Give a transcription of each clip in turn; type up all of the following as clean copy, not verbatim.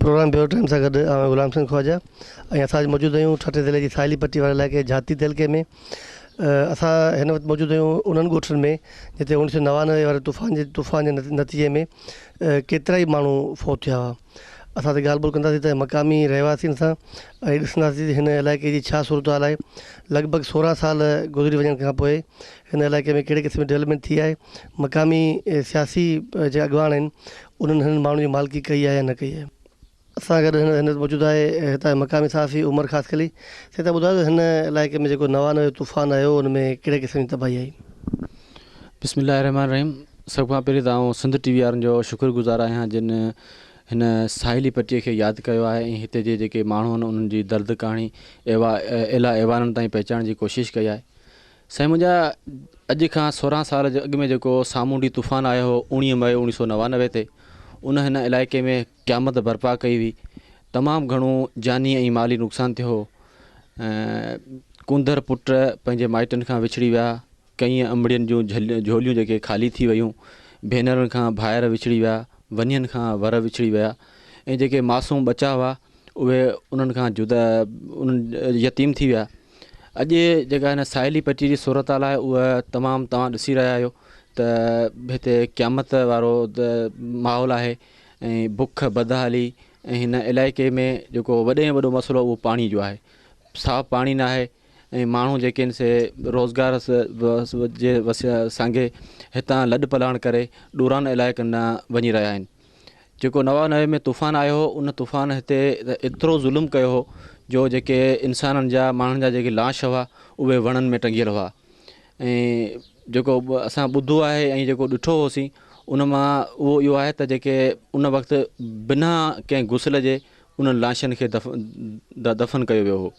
Programme bureau time से गॾु आउं गुलाम सिंह ख्वाजा ऐं असां मौजूदु आहियूं ठाठे ज़िले जी साहिली पट्टी वारे इलाइक़े जाती इलाइक़े में। असां हिन वक़्तु मौजूदु आहियूं उन्हनि ॻोठनि में जिते 1999 वारे तूफ़ान जे नतीजे में केतिरा ई माण्हू फ़ौत थिया हुआ। असां त ॻाल्हि ॿोल कंदासीं त मक़ामी रहवासियुनि सां ऐं ॾिसंदासीं हिन इलाइक़े जी छा सूरत हाल आहे। लॻभॻि 16 साल गुज़री वञण खां पोइ हिन इलाइक़े में कहिड़े क़िस्म जी डेवलपमेंट थी आहे, मक़ामी सियासी जेके अॻवान आहिनि उन्हनि हिननि माण्हुनि जी मालिकी कई आहे या न कई आहे। असां गॾु हिन मौजूदु आहे हितां मक़ामी सहाफ़ी उमर ख़ासकली। से तव्हां ॿुधायो हिन इलाइक़े में जेको 99 तूफ़ान आयो उन में कहिड़े क़िस्म जी तबाही आई। बिस्मिल्लाहिर्रहमानिर्रहीम। सभु खां पहिरीं त आउं सिंध टीवी वारनि जो शुक्रगुज़ार आहियां जिन हिन साहिली पट्टीअ खे यादि कयो आहे ऐं हिते जे जेके माण्हू आहिनि उन्हनि जी दर्द कहाणी एला अहिवाननि ताईं पहुचाइण जी कोशिशि कई आहे। साईं मुंहिंजा अॼु खां 16 साल जे अॻु में जेको सामूंडी तूफ़ान आयो हो 19 मई 1999 ते, उन हिन इलाइक़े में क़यामत बर्पा कई हुई। तमामु घणो जानी ऐं माली नुक़सानु थियो हो। कुंदर पुट पंहिंजे माइटनि खां विछड़ी विया, कई अंबड़ियुनि जूं झोलियूं जेके ख़ाली थी वियूं, भेनरुनि खां भाइर विछड़ी विया, वनियनि खां वर विछड़ी विया ऐं जेके मासूम बचा हुआ उहे उन्हनि खां जुदा उन्हनि यतीम थी विया। अॼु जेका हिन साहिली पट्टी जी सूरत हाल आहे उहा तमामु तव्हां ॾिसी रहिया आहियो त हिते क़यामत वारो माहौल आहे ऐं बुख बदहाली ऐं हिन इलाइक़े में जेको वॾे में वॾो मसइलो उहो पाणी जो आहे। साफ़ु पाणी न आहे ऐं माण्हू जेके आहिनि से रोज़गार जे सांघे हितां लॾ पलाण करे ॾूरान इलाइक़नि ॾांहुं वञी रहिया आहिनि। जेको 99 में तूफ़ान आयो हो उन तूफ़ान हिते एतिरो ज़ुल्म कयो हो जो जेके इंसाननि जा माण्हुनि जा जेके लाश हुआ उहे वणनि में टंगियल हुआ। ऐं जेको असां ॿुधो आहे ऐं जेको ॾिठो होसीं उन मां उहो इहो आहे त जेके उन वक़्तु बिना कंहिं गुसल जे उन्हनि लाशनि खे दफ़न कयो वियो हो।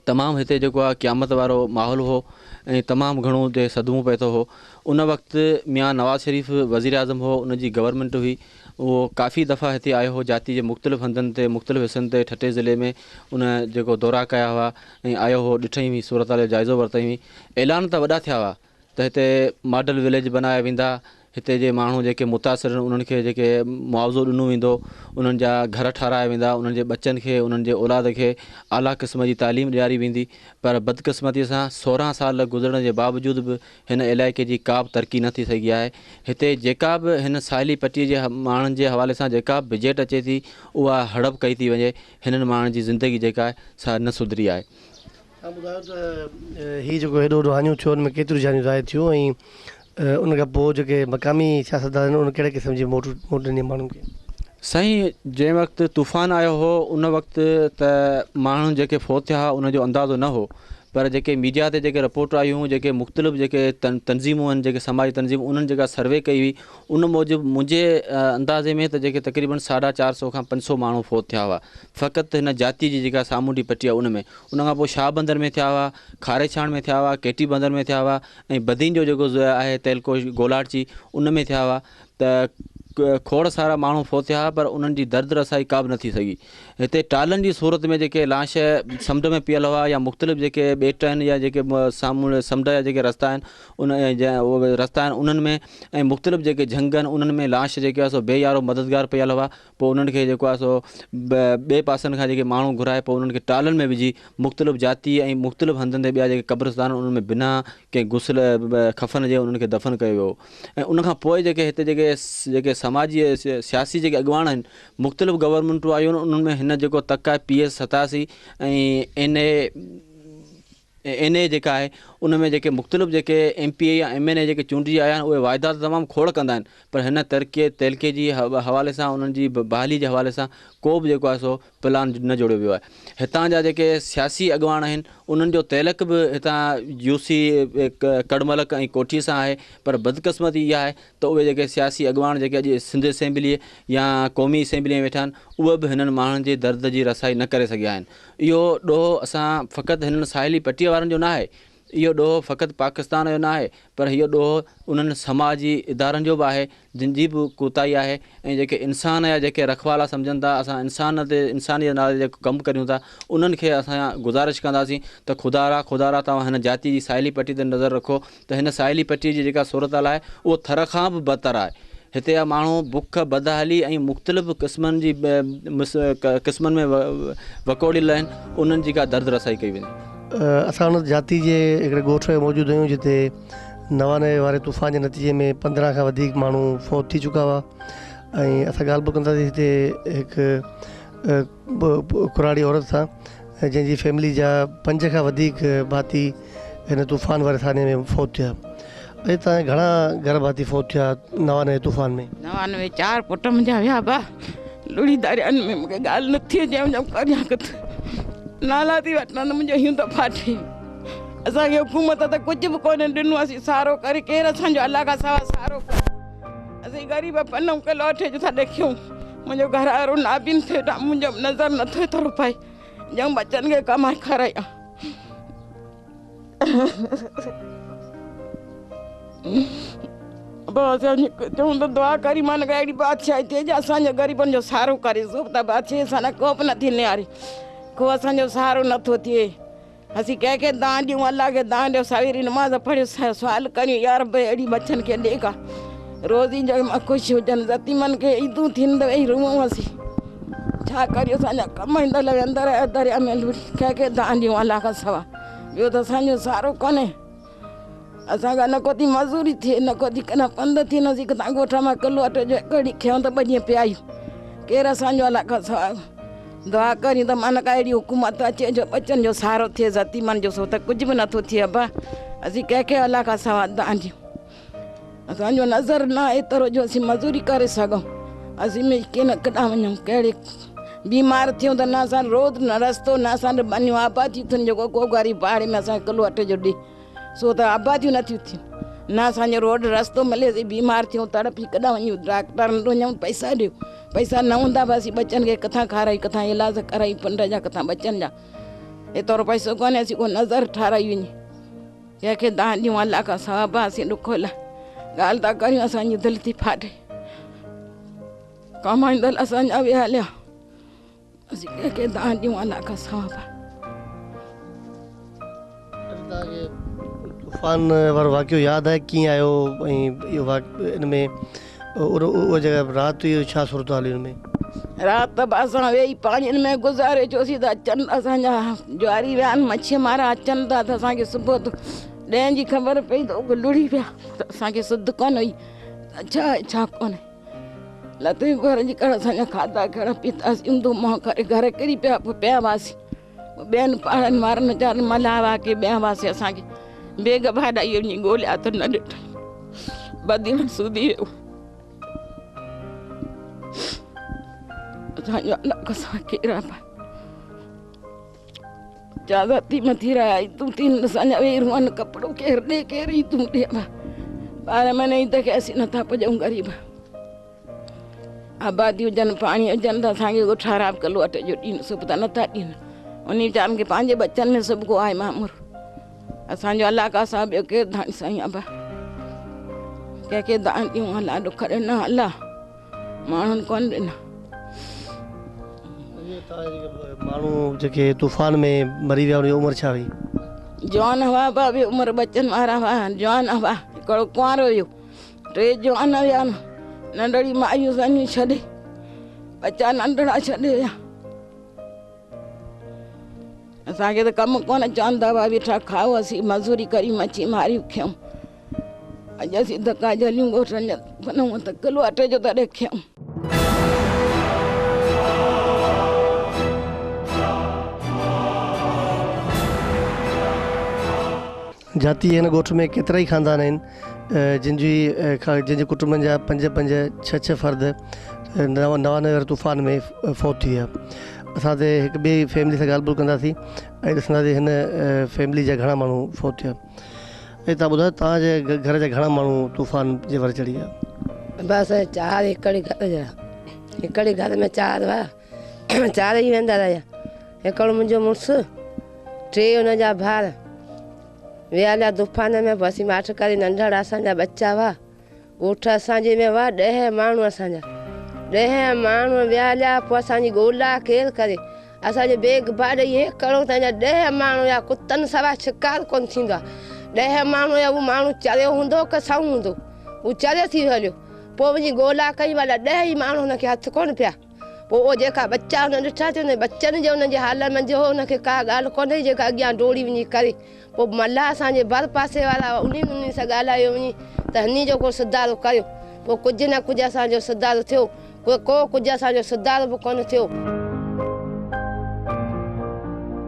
तमामु हिते जेको आहे क़यामत वारो माहौल हो ऐं तमामु घणो हुते सदमो पए थो हो। उन वक़्तु मियां नवाज़ शरीफ़ वज़ीर आज़म हो, उन जी गवर्नमेंट हुई, उहो काफ़ी दफ़ा हिते आयो हो, जाती जे मुख़्तलिफ़ हंधनि ते मुख़्तलिफ़ हिसनि ते ठठे ज़िले में उन जेको दौरा कया हुआ ऐं आयो हो, ॾिठई हुई, सूरत हाल जो जाइज़ो वरितई हुई। ऐलान त वॾा थिया हुआ त हिते मॉडल विलेज बनाया वेंदा, हिते जे माण्हू जेके मुतासिर उन्हनि खे जेके मुआवज़ो ॾिनो वेंदो, उन्हनि जा घर ठाहिराया वेंदा, उन्हनि जे बचनि खे उन्हनि जे औलाद खे आला क़िस्म जी तालीम ॾियारी वेंदी। पर बदक़िस्मतीअ सां 16 साल गुज़रण जे बावजूदि बि हिन इलाइक़े जी का बि तरक़ी न थी सघी आहे। हिते जेका बि हिन साहिली पट्टीअ जे माण्हुनि जे हवाले सां जेका बि बजट अचे थी उहा हड़प कई थी वञे। हिननि माण्हुनि जी ज़िंदगी जेका आहे सा न सुधरी आहे। तव्हां ॿुधायो त हीअ जेको हेॾो वॾो हानियूं थियो हुन में केतिरियूं जानियूं ज़ाहिर थियूं ऐं उन खां पोइ जेके मक़ामी सियासतदान आहिनि उन कहिड़े क़िस्म जी मोट ॾिनी माण्हुनि खे। साईं जंहिं वक़्तु तूफ़ान आयो हो उन वक़्तु त माण्हू जेके फ़ौत थिया हुआ उनजो अंदाज़ो न हो, पर जेके मीडिया ते जेके रिपोर्ट आयूं, जेके मुख़्तलिफ़ जेके तंज़ीमूं आहिनि, जेके समाजी तंज़ीमूं, उन्हनि जेका सर्वे कई हुई उन मूजिबि मुंहिंजे अंदाज़े में त जेके तक़रीबन 450 खां 500 माण्हू फ़ौत थिया हुआ फ़क़ति हिन जाती जी जेका सामूंडी पट्टी आहे उन में। उन खां पोइ शाह बंदर में थिया हुआ, खारे छाण में थिया हुआ, केटी बंदर में थिया हुआ ऐं बदीन जो जेको आहे तेलकोश गोलाची उन में थिया हुआ। त खोड़ सारा माण्हू फ़ौत थिया, पर उन्हनि जी दर्द रसाई का बि न थी सघी। हिते टालनि जी सूरत में जेके लाश समुंड में पियल हुआ या मुख़्तलिफ़ जेके ॿेट आहिनि या जेके साम्हूं समुंड जा जेके रस्ता आहिनि उन उहे रस्ता आहिनि उन्हनि में ऐं मुख़्तलिफ़ जेके झंग आहिनि उन्हनि में लाश जेके आहे सो बेयारो मददगार पियल हुआ। पोइ उन्हनि खे जेको आहे सो ॿिए पासनि खां जेके माण्हू घुराए पोइ उन्हनि खे टालनि में विझी मुख़्तलिफ़ जाती ऐं मुख़्तलिफ़ हंधनि ते ॿिया जेके क़ब्रिस्तान उन्हनि में बिना कंहिं गुसल खफ़न जे उन्हनि खे दफ़न कयो वियो। ऐं उनखां पोइ जेके हिते जेके समाजी सियासी जेके अॻवान आहिनि, मुख़्तलिफ़ गवर्नमेंटूं आयूं आहिनि, उन्हनि में हिन जेको तक आहे PS87 ऐं NA जेका आहे उन में जेके मुख़्तलिफ़ जेके MPA या MNA जेके चूंडिजी आया आहिनि उहे वाइदा तमामु खोड़ कंदा आहिनि, पर हिन तहलके जी हवाले सां उन्हनि जी बहाली जे हवाले सां को बि जेको आहे सो प्लान न जोड़ियो वियो आहे। हितां जा जेके सियासी अॻवान आहिनि उन्हनि जो तहलक बि हितां UC कड़मलक ऐं कोठीअ सां आहे, पर बदक़िस्मती इहा आहे त उहे जेके सियासी अॻवान जेके अॼु सिंध असेंबली या क़ौमी असेंबली में वेठा आहिनि उहे बि हिननि माण्हुनि जे दर्द जी रसाई न करे सघिया आहिनि। इहो ॾोहो असां फ़क़ति हिननि साहिली पट्टीअ वारनि जो न आहे, इहो ॾोहो फ़क़ति पाकिस्तान जो न आहे, पर इहो ॾोहो उन्हनि समाजी इदारनि जो बि आहे जिन जी बि कोताही आहे। ऐं जेके इंसान या जेके रखवाला सम्झनि था असां इंसानियत नाले जेको कमु करियूं था उन्हनि खे असां गुज़ारिश कंदासीं त ख़ुदा रा तव्हां हिन जाती जी साहिली पट्टी ते नज़र रखो त हिन साहिली पट्टीअ जी जेका सूरत हाल आहे उहो थर खां बि बदतर आहे। हिते जा माण्हू बुख बदहाली ऐं मुख़्तलिफ़ क़िस्मनि जी क़िस्मनि में वकोड़ियल आहिनि, उन्हनि जी का दर्द रसाई कई वेंदी। असां हुन जाती जे हिकिड़े ॻोठ में मौजूदु आहियूं जिते 99 वारे तूफ़ान जे नतीजे में 15 खां वधीक माण्हू फ़ौत थी चुका हुआ। ऐं असां ॻाल्हि बि कंदासीं हिते हिकु कुराड़ी औरत सां जंहिंजी फैमिली जा 5 खां वधीक भाती हिन तूफ़ान वारे थाने में फ़ौत थिया। ऐं तव्हां घणा घर भाती फ़ौत थिया 99 तूफ़ान में? 99 4 पुट मुंहिंजा विया बा लुड़ी दरियानि में। मूंखे ॻाल्हि नथी अचे वञा करियां किथे नाला थी वठां त मुंहिंजो हियूं त फाटी। असांखे हुकूमत त कुझु बि कोन्हे ॾिनो, असीं सारो करे केरु असांजो अलाह खां सवा सारो करे। असीं ग़रीब पनऊं किलो अठे जो था ॾेखियूं। मुंहिंजो घर वारो नाबिन थिए मुंहिंजो नज़र नथो एतिरो पए ॼण बचनि खे कमाए खारायां। असांजी चऊं त दुआ करी माना अहिड़ी बादशाही थिए जो असांजे ग़रीबनि जो सहारो करे। सो त बादशाही सां न को बि नथी निहारे, को असांजो सहारो नथो थिए। असीं कंहिंखे दान ॾियूं, अलाह खे दान ॾियो, सवेरी नमाज़ पढ़ियो, सुवाल करियूं यार भई अहिड़ी बचनि खे ॾे का रोज़ी जो मां ख़ुशि हुजनि। ज़तीमनि खे ईदूं थींदी त वेही रूं असीं छा करियो। असांजा कमाईंदल अंदरि दरिया में कंहिंखे दान ॾियूं अलाह खां सवा, ॿियो त असांजो सहारो कोन्हे। असांखां न को थी मज़ूरी थिए, न को थी कॾहिं पंधु थी न किथां ॻोठ मां किलो अटे जो हिकड़ी खयूं त 2 ॾींहं पियायूं। केरु असांजो अलाह खां सवा दुआ करियूं त माना का अहिड़ी हुकूमत अचे जो बचनि जो सहारो थिए ज़तीमनि जो। सो त कुझु बि नथो थिए अबा, असीं कंहिंखे अलाह खां सवा दान ॾियूं। असांजो नज़र न एतिरो जो असीं मज़ूरी करे सघूं। असीं में न केॾां वञूं, कहिड़े बीमार थियूं त न असां रोड न रस्तो न असांजो बनियूं आबादियूं थियनि जेको को ग़रीब पाड़े में असांखे किलो अटे जो ॾे। सो त आबादियूं नथियूं थियनि, न असांजो रोड रस्तो मिले। असीं बीमार थियूं तड़पी केॾां वञूं, डॉक्टरनि वटि वञूं, पैसा ॾियो। पैसा न हूंदा बि असीं बचनि खे किथां खाराई, किथां इलाज कराई, पंड जा किथां बचनि जा। एतिरो पैसो कोन्हे असीं को नज़र ठाराई वञे कंहिंखे दान ॾियूं अलाह खां सवा। बि असीं ॾुखो लाइ ॻाल्हि था करियूं, असांजी दिलि थी फाटे। कमाईंदल असांजा विया हलिया, असीं कंहिंखे दान ॾियूं अलाह खां सवा। तूफ़ान वारो वाक़ियो यादि आहे कीअं आयो ऐं इहो हिन में उहा जॻह राति जो छा सूरत हाल हुन में? राति त असां वेही पाणीनि में गुज़ारे चयोसीं त अचनि असांजा जुआरी विया आहिनि, मच्छी मारा अचनि था त असांखे सुबुह 10 जी ख़बर पई त उहे लुड़ी पिया। त असांखे सुध कोन हुई छा कोन्हे लते घर जी कर असांजा खाधा कहिड़ा पीतासीं ऊंधो मोह करे घर किरी पिया पिया हुआसीं। ॿियनि पाड़नि वारनि वीचारनि मल्हाया की ॿिया हुआसीं। असांखे बेग भाॼा इहे वञी ॻोल्हिया त न ॾिठा, बदिल सूदी वियो। असांजो अलॻि सां केरु आहे जाज़ती मथी रहिया तूं तीन असांजा वेही रुअन कपिड़ो केरु ॾे केरु ई तूं ॾे। 12 महीने ई त असीं नथा पुॼूं ग़रीब। आबादी हुजनि पाणी हुजनि त असांखे उहो 18 किलो अटे जो ॾींहुं सुबुह त नथा ॾियनि। उन वीचारनि खे पंहिंजे बचनि में सुबुह आहे मामूर। असांजो अलाह का सां ॿियो केरु दान साईं अबा कंहिंखे दान ॾियूं अलाह ॾुख ॾिना अलाह माण्हुनि कोन ॾिना। माण्हू जेके तूफ़ान में मरी विया उनजी उमिरि छा हुई? जवान हुआ बा बि उमिरि बचनि वारा हुआ। जवान हुआ, हिकिड़ो कुंवारो हुयो, 3 जवान हुया। नंढड़ी मायूं सनियूं छॾे, बच्चा नंढड़ा छॾे विया। असांखे त कमु कोन चवंदा हुआ, वेठा खाओ, असीं मज़ूरी करी मच्छी मारियूं खयूं। अॼु असीं धका झलियूं ॻोठनि जा बनूं त किलो अटे जो त ॾेखियूं। जाती हिन ॻोठ में केतिरा ई ख़ानदान आहिनि जंहिंजे कुटुंबनि जा 5-5, 6-6 फ़र्द 99 वारे तूफ़ान में फ़ौत थी विया। असां त हिकु ॿिए फैमिली सां ॻाल्हि ॿोल कंदासीं ऐं ॾिसंदासीं हिन फैमिली जा घणा माण्हू फ़ौत थिया। ऐं तव्हां ॿुधायो तव्हांजे घर जा घणा माण्हू तूफ़ान जे वारे चढ़ी विया? बसि 4 हिकिड़े घर में 4 हुआ, 4 ई वेंदा रहिया। हिकिड़ो मुंहिंजो मुड़ुसु, 3 हुनजा भार विया हलिया तूफ़ान में। पोइ असीं माठ करे नंढड़ा असांजा बच्चा हुआ। ॻोठ असांजे में हुआ 10 माण्हू। असांजा 10 माण्हू विया हलिया। पोइ असांजी ॻोल्हा केरु करे, असांजे बेग भाड़े इहे करो तव्हांजा 10 माण्हू हुया। कुतनि सवा शिकार कोन थींदो आहे। 10 माण्हू हुया, उहो माण्हू चरियो हूंदो की सऊं हूंदो, उहो चरियो थी हलियो। पोइ वञी ॻोल्हा कई भला 10 ई माण्हू हुनखे हथु कोन पिया। पोइ उहो जेका बच्चा हुन ॾिठा थियूं न बच्चनि जो हुनजे हाल मंझि हो हुनखे का ॻाल्हि कोन्हे जेका अॻियां डोड़ी वञी करे। पोइ मल्हा असांजे भर पासे वारा उन्हनि सां ॻाल्हायो वञी त हिन जो को सुधारो कयो। पोइ कुझु न कुझु असांजो सुधारो थियो, को कुझु असांजो सुधारो बि कोन थियो।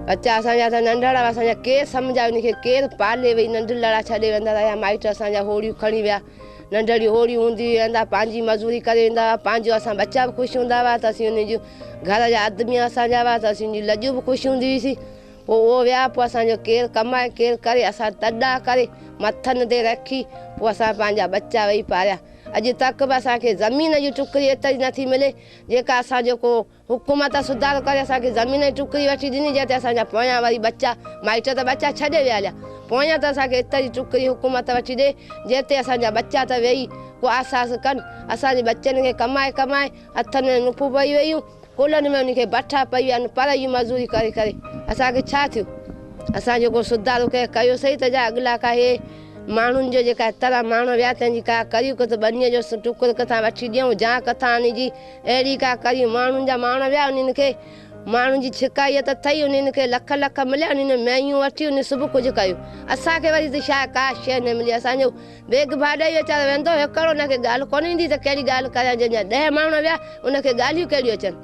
बच्चा असांजा त नंढड़ा असांजा केरु सम्झायो हुनखे, केरु पाले वई। नंढड़ा छॾे वेंदा रहिया माइट असांजा, होड़ियूं खणी विया। नंढड़ी होड़ियूं हूंदी वेंदा, पंहिंजी मज़ूरी करे वेंदा हुआ, पंहिंजो असां बच्चा बि ख़ुशि हूंदा हुआ त असीं हुन जूं घर जा आदमी असांजा हुआ त असीं उनजी लॼूं बि ख़ुशि हूंदी हुईसीं। पोइ उहो विया, पोइ असांजो केरु कमाए केरु करे, असां तॾा करे मथनि ते रखी पोइ असां पंहिंजा बच्चा वेही पालिया। अॼु तक बि असांखे ज़मीन जी टुकड़ी एतिरी नथी मिले जेका असांजो को हुकूमत सुधार करे असांखे ज़मीन जी टुकड़ी वठी ॾिनी जिते असांजा पोयां वरी बच्चा माइट त बच्चा छॾे विया हलिया, पोयां त असांखे एतिरी टुकड़ी हुकूमत वठी ॾे जिते असांजा बच्चा त वेही को आसास कनि। असांजे बच्चनि खे कमाए कमाए हथनि में नुफूं पई वयूं, कुलनि में उनखे बठा पई विया, पर इहा मज़ूरी करे करे असांखे छा थियो? असां जेको सुधारो कयो सही त जा अॻिला का हे माण्हुनि जो जेका तरह माण्हू विया तंहिंजी का करियूं किथे बनीअ जो टुकुर किथां वठी ॾियूं जा किथां उन जी अहिड़ी का करियूं। माण्हुनि जा माण्हू विया उन्हनि खे माण्हुनि जी छिकाइत थई, उन्हनि खे लख लख मिलिया, उन्हनि मैयूं वठी उन सभु कुझु कयो। असांखे वरी त छा का शइ न मिली। असांजो बेग भाॾाई वीचारो वेंदो हिकिड़ो हुनखे ॻाल्हि कोन ईंदी त कहिड़ी ॻाल्हि करां। जंहिंजा 10 माण्हू विया उनखे ॻाल्हियूं कहिड़ियूं अचनि।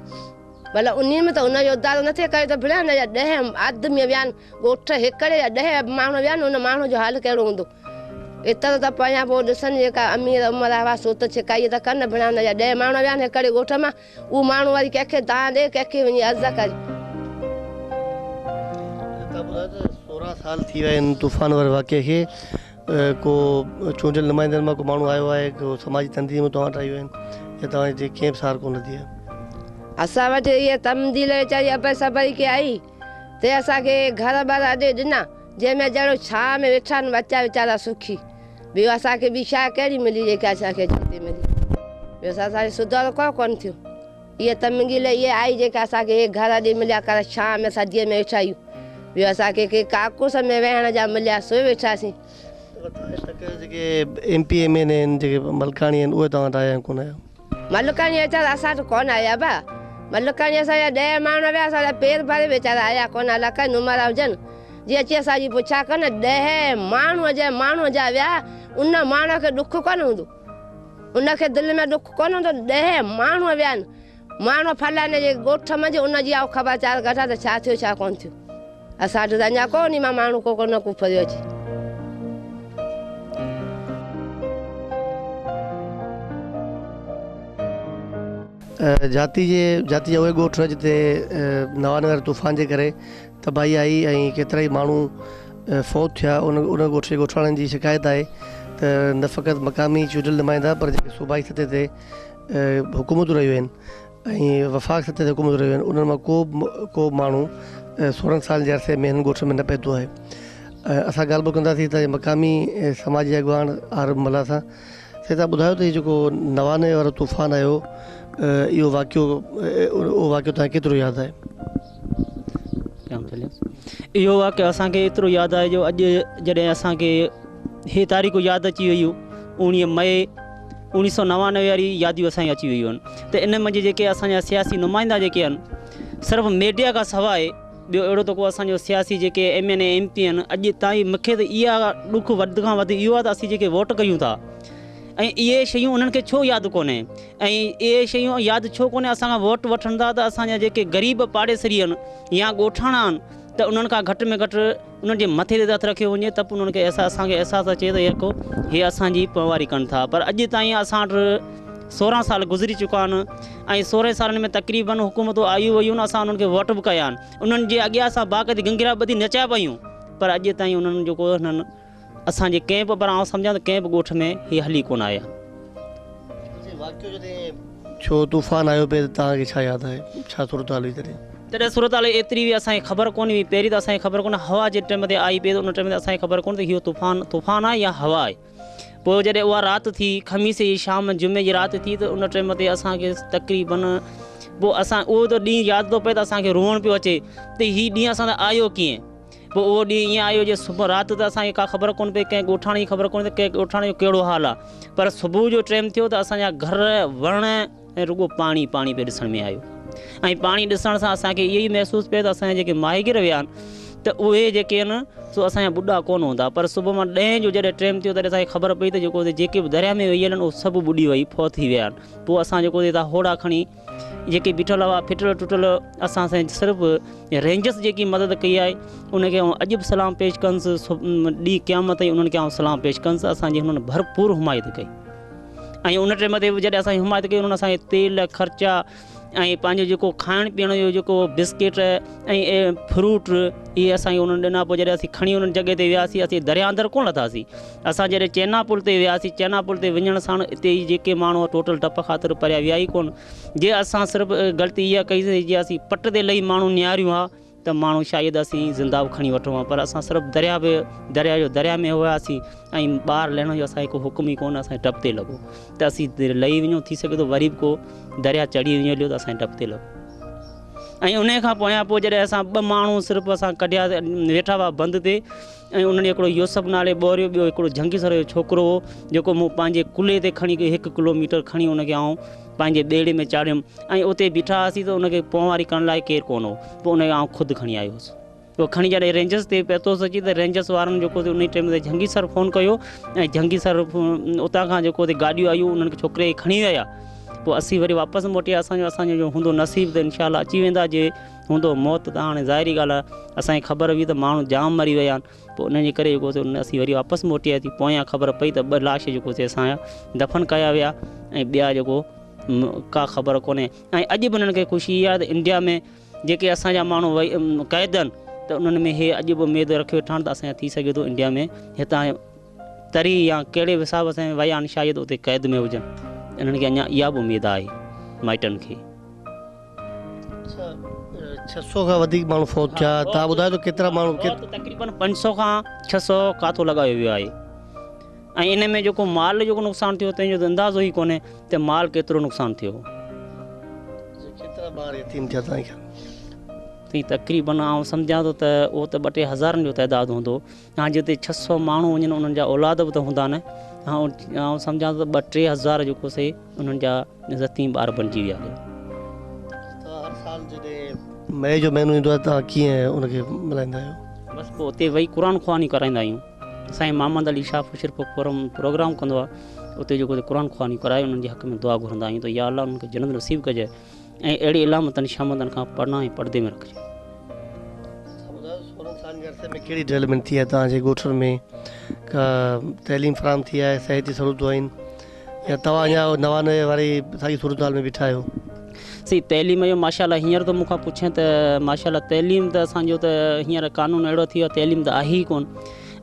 भला उन में त हुनजो उधारो नथे करे त भेण हुनजा 10 आदमी विया आहिनि, ॻोठ हिकिड़े जा 10 माण्हू विया आहिनि, हुन माण्हू जो हाल कहिड़ो हूंदो? एतिरो त पया पोइ ॾिसनि जेका अमीर उमिरि हुआ सो त छिकाई त कनि भेण। हुनजा 10 माण्हू विया आहिनि हिकिड़े ॻोठ मां, उहो माण्हू वरी कंहिंखे दान ॾे, कंहिंखे वञी अर्ज़ु करे। 16 साल थी विया आहिनि तूफ़ान वारे वाक़े खे। को चूंडियल नुमाइंदनि मां को माण्हू आयो आहे, को समाजी तंज़ीमूं तव्हां वटि आयूं आहिनि या तव्हांजी कंहिं बि सार कोन थी आहे? असां वटि इहे तब्दील वीचारी अबे सबई के आई ते असांखे घर ॿार अॾे ॾिना जंहिंमें ॼणो छांव में वेठा आहिनि बच्चा वीचारा सुखी। ॿियो असांखे ॿी शइ कहिड़ी मिली जेका असांखे जिते मिली? ॿियो असांखे सुधारो कोन थियो। इहे तब्दील इहे आई जेका असांखे हे घर ॾे मिलिया कर छांव में सदीअ में वेठा आहियूं। ॿियो असांखे के काकूस में वेहण जा मिलिया सो वेठासीं। जेके MP MN आहिनि, जेके मलकाणी आहिनि, उहे तव्हां वटि आया कोन आहियो? मलकाणी वीचारा असां वटि कोन आया बा। मलकाणी असांजा 10 माण्हू विया, असांजा पेर भरे वीचारा आया कोन। लख नुमरा हुजनि जीअं अची असांजी पुछा कनि 10 माण्हू जा विया, उन माण्हू खे दुख कोन हूंदो? उनखे दिलि में दुख कोन हूंदो? 10 माण्हू विया आहिनि, माण्हू फलाणे जे ॻोठ मंझि उनजी आऊं ख़बरचार कढा त छा थियो छा कोन थियो। असां वटि त अञा कोन मां माण्हू को कोन फरियो अचे। जाती जा उहे ॻोठ जिते नवानगर तूफ़ान जे करे तबाही आई ऐं केतिरा ई माण्हू फ़ौत थिया। उन ॻोठ जे ॻोठाणनि जी शिकायत आहे त न फ़क़ति मक़ामी चूंडियल नुमाइंदा पर जेके सूबाई सतह ते हुकूमतूं रहियूं आहिनि ऐं वफ़ाक़ सतह ते हुकूमतूं रहियूं आहिनि, उन्हनि मां को माण्हू 16 साल जे अरसे में हिन ॻोठ में न पहुतो आहे। असां ॻाल्हि ॿोल कंदासीं त मक़ामी समाजी अॻवान आर मल्हा सां। से तव्हां ॿुधायो त हीउ जेको 99 वारो तूफ़ान आयो, इहो वाक़ियो तव्हांखे केतिरो यादि आहे? इहो वाक़ियो असांखे एतिरो यादि आहे जो अॼु जॾहिं असांखे हे तारीख़ूं यादि अची वियूं 19 मई 1999 वारी यादियूं असांखे अची वियूं आहिनि। त इन मंझि जेके असांजा सियासी नुमाइंदा जेके आहिनि, सिर्फ़ु मीडिया खां सवाइ ॿियो अहिड़ो त को असांजो सियासी जेके MN MP आहिनि, अॼु ताईं मूंखे त इहा ॾुख वधि खां वधि इहो आहे त असीं जेके वोट कयूं था ऐं इहे शयूं उन्हनि खे छो यादि कोन्हे ऐं इहे शयूं यादि छो कोन्हे? असांखां वोट वठनि था त असांजा जेके ग़रीब पाड़ेसरी आहिनि या ॻोठाणा आहिनि त उन्हनि खां घटि में घटि उन्हनि जे मथे ते हथु रखियो वञे त पोइ उन्हनि खे असांखे अहसासु अचे त इहे असांजी पोइवारी कनि था। पर अॼु ताईं असां वटि 16 साल गुज़री चुका आहिनि ऐं 16 सालनि में तक़रीबन हुकूमतूं आयूं वयूं आहिनि, असां उन्हनि खे वोट बि कया आहिनि। उन्हनि जे अॻियां असां बाक़ ते गंगिरा ॿधी नचाए पयूं, पर अॼु ताईं उन्हनि जेको हिननि असांजे कंहिं बि, पर आउं सम्झां त कंहिं बि ॻोठ में हीअ हली कोन आया। छो तूफ़ान आयो पे तव्हांखे छा यादि आहे? छा सूरत हाल हुई तॾहिं सूरत हाल एतिरी बि असांखे ख़बर कोन हुई। पहिरीं त असांखे ख़बर कोन, हवा जे टाइम ते आई पई त उन टाइम ते असांखे ख़बर कोन त इहो तूफ़ान आहे या हवा आहे। पोइ जॾहिं उहा राति थी, ख़मीस जी शाम जुमे जी राति थी, त उन टाइम ते असांखे तक़रीबन पोइ असां उहो त ॾींहुं यादि थो पए त असांखे रोअण पियो अचे त हीउ ॾींहुं असां त आयो कीअं। पोइ उहो ॾींहुं ईअं आयो जे सुबुह राति त असांखे का ख़बर कोन पई, कंहिं ॻोठाणे जी ख़बर कोन पई कंहिं ॻोठाणे जो कहिड़ो हाल आहे, पर सुबुह जो टाइम थियो त असांजा घर वण ऐं रुॻो पाणी पाणी पे ॾिसण में आयो। ऐं पाणी ॾिसण सां असांखे इहो ई महसूसु पियो त असांजे जेके माहिगिर विया आहिनि त उहे जेके आहिनि सो असांजा ॿुढा कोन हूंदा, पर सुबुह मां 10 जो जॾहिं टाइम थियो तॾहिं असांखे ख़बर पई त जेके बि दरिया में वेही आहिनि उहे सभु ॿुॾी वई फौत थी विया आहिनि। पोइ असां जेको हितां होड़ा खणी जेके बीठल हुआ फिटल टुटल असां सिर्फ़ु रेंजर्स जेकी मदद कई आहे उनखे अॼु बि सलाम पेश कनिसि, ॾींहुं क़यामत ताईं उन्हनि खे सलाम पेश कनिसि। असांजी हुननि भरपूर हिमायत कई ऐं उन टाइम ते बि जॾहिं असांजी हिमायत कई उन्हनि असांखे तेल ख़र्चा ऐं पंहिंजो जेको खाइण पीअण जो जेको बिस्किट ऐं फ्रूट इहे असांखे उन्हनि ॾिना। पोइ जॾहिं असीं खणी उन्हनि जॻह ते वियासीं, असीं दरिया अंदरि कोन लथासीं, असां जॾहिं चैना पुल ते वियासीं, चैना पुल ते वञण साण हिते जेके माण्हू टोटल टप ख़ातिर परिया विया ई कोन। जे असां सिर्फ़ु ग़लती इहा कईसीं जे असीं पट ते लही माण्हू निहारियूं हा त माण्हू शायदि असीं ज़िंदा बि खणी वठूं हा, पर असां सिर्फ़ु दरिया में हुआसीं ऐं ॿाहिरि लहण जो असांखे को हुकुम ई कोन, असांजे टप ते लॻो त असीं लही वञूं, थी सघे थो वरी बि को दरिया चढ़ी वञे हलियो त असांजे टप ते लॻो। ऐं उन खां पोइ जॾहिं असां 2 माण्हू सिर्फ़ु असां कढिया वेठा हुआ बंदि ते, ऐं उन्हनि हिकिड़ो यूसुफ नाले ॿोरियो, ॿियो हिकिड़ो जंगीसर जो छोकिरो हो जेको मूं पंहिंजे कुल्हे ते खणी 1 किलोमीटर खणी उनखे आउं पंहिंजे ॿेड़े में चाढ़ियुमि ऐं उते बीठा हुआसीं त उनखे पोंवारी करण लाइ केरु कोन हो। पोइ उनखे आउं ख़ुदि खणी आयो हुउसि। पोइ खणी जॾहिं रेंजर्स ते पहुतोसि अची त रेंजर्स वारनि जेको उन टाइम ते जंगीसर फ़ोन कयो ऐं जंगीसर उतां खां जेको गाॾियूं आयूं उन्हनि खे छोकिरे खे खणी विया। पोइ असीं वरी वापसि मोटिया, असांजो जो हूंदो नसीब त इनशाला अची वेंदा, जे हूंदो मौत त हाणे ज़ाहिरी ॻाल्हि आहे असांखे ख़बर हुई त माण्हू जाम मरी विया आहिनि। पोइ उन जे करे जेको असीं वरी वापसि मोटियासीं। पोयां ख़बर पई त 2 लाश जेको असांजा दफ़न कया विया ऐं ॿिया जेको का ख़बर कोन्हे। ऐं अॼु बि उन्हनि खे ख़ुशी आहे त इंडिया में जेके असांजा माण्हू क़ैद आहिनि त उन्हनि में हे अॼु बि उमेदु रखी वेठा आहिनि त असांजा थी सघे थो इंडिया में हितां तरी या कहिड़े हिसाब सां विया आहिनि शायदि उते क़ैद में हुजनि, इन्हनि खे अञा इहा बि उमेदु आहे माइटनि खे। 600 खां वधीक माण्हू फौत थिया, तव्हां ॿुधायो त केतिरा माण्हू तक़रीबन 500 खां 600 काथो लॻायो वियो आहे। ऐं इन में जेको माल जेको नुक़सानु थियो तंहिंजो त अंदाज़ो ई कोन्हे त माल केतिरो नुक़सानु थियो। केतिरा ॿार यतीम थिया तव्हांखे? तक़रीबन आउं सम्झां थो त उहो त 2-3 हज़ारनि जो तइदादु हूंदो। हाणे जिते 600 माण्हू वञनि उन्हनि जा औलाद बि त हूंदा न। आउं सम्झां थो त 2-3 हज़ार जेको से उन्हनि जा यतीम ॿार बणिजी विया। हर साल जॾहिं मई जो महीनो ईंदो आहे तव्हां कीअं उनखे मल्हाईंदा आहियो? बसि पोइ उते वेही क़ुर ख़्वानी कराईंदा आहियूं। असांजे मोहम्मद अली शाह फ़ुशिर प्रोग्राम कंदो आहे, उते जेको क़ुर ख़्वानी कराए उन्हनि जे हक़ में दुआ घुरंदा आहियूं त या अल्लाह उन्हनि खे जन्नत नसीब कजे ऐं अहिड़ी इलामतनि शामतनि खां पढ़ना ऐं पर्दे में रखिजे। में कहिड़ी डेवलपमेंट थी आहे तव्हांजे ॻोठनि में? का तइलीम फ़राहम थी आहे, सिहती सहूलियतूं आहिनि या तव्हां अञा 99 वारी साॻी सूरत हाल में बीठा आहियो? सी तइलीम जो माशाल्लाह हींअर त मूंखां पुछे त माशाल्लाह तइलीम त असांजो त हींअर कानून अहिड़ो थी वियो आहे, तइलीम त आहे ई कोन।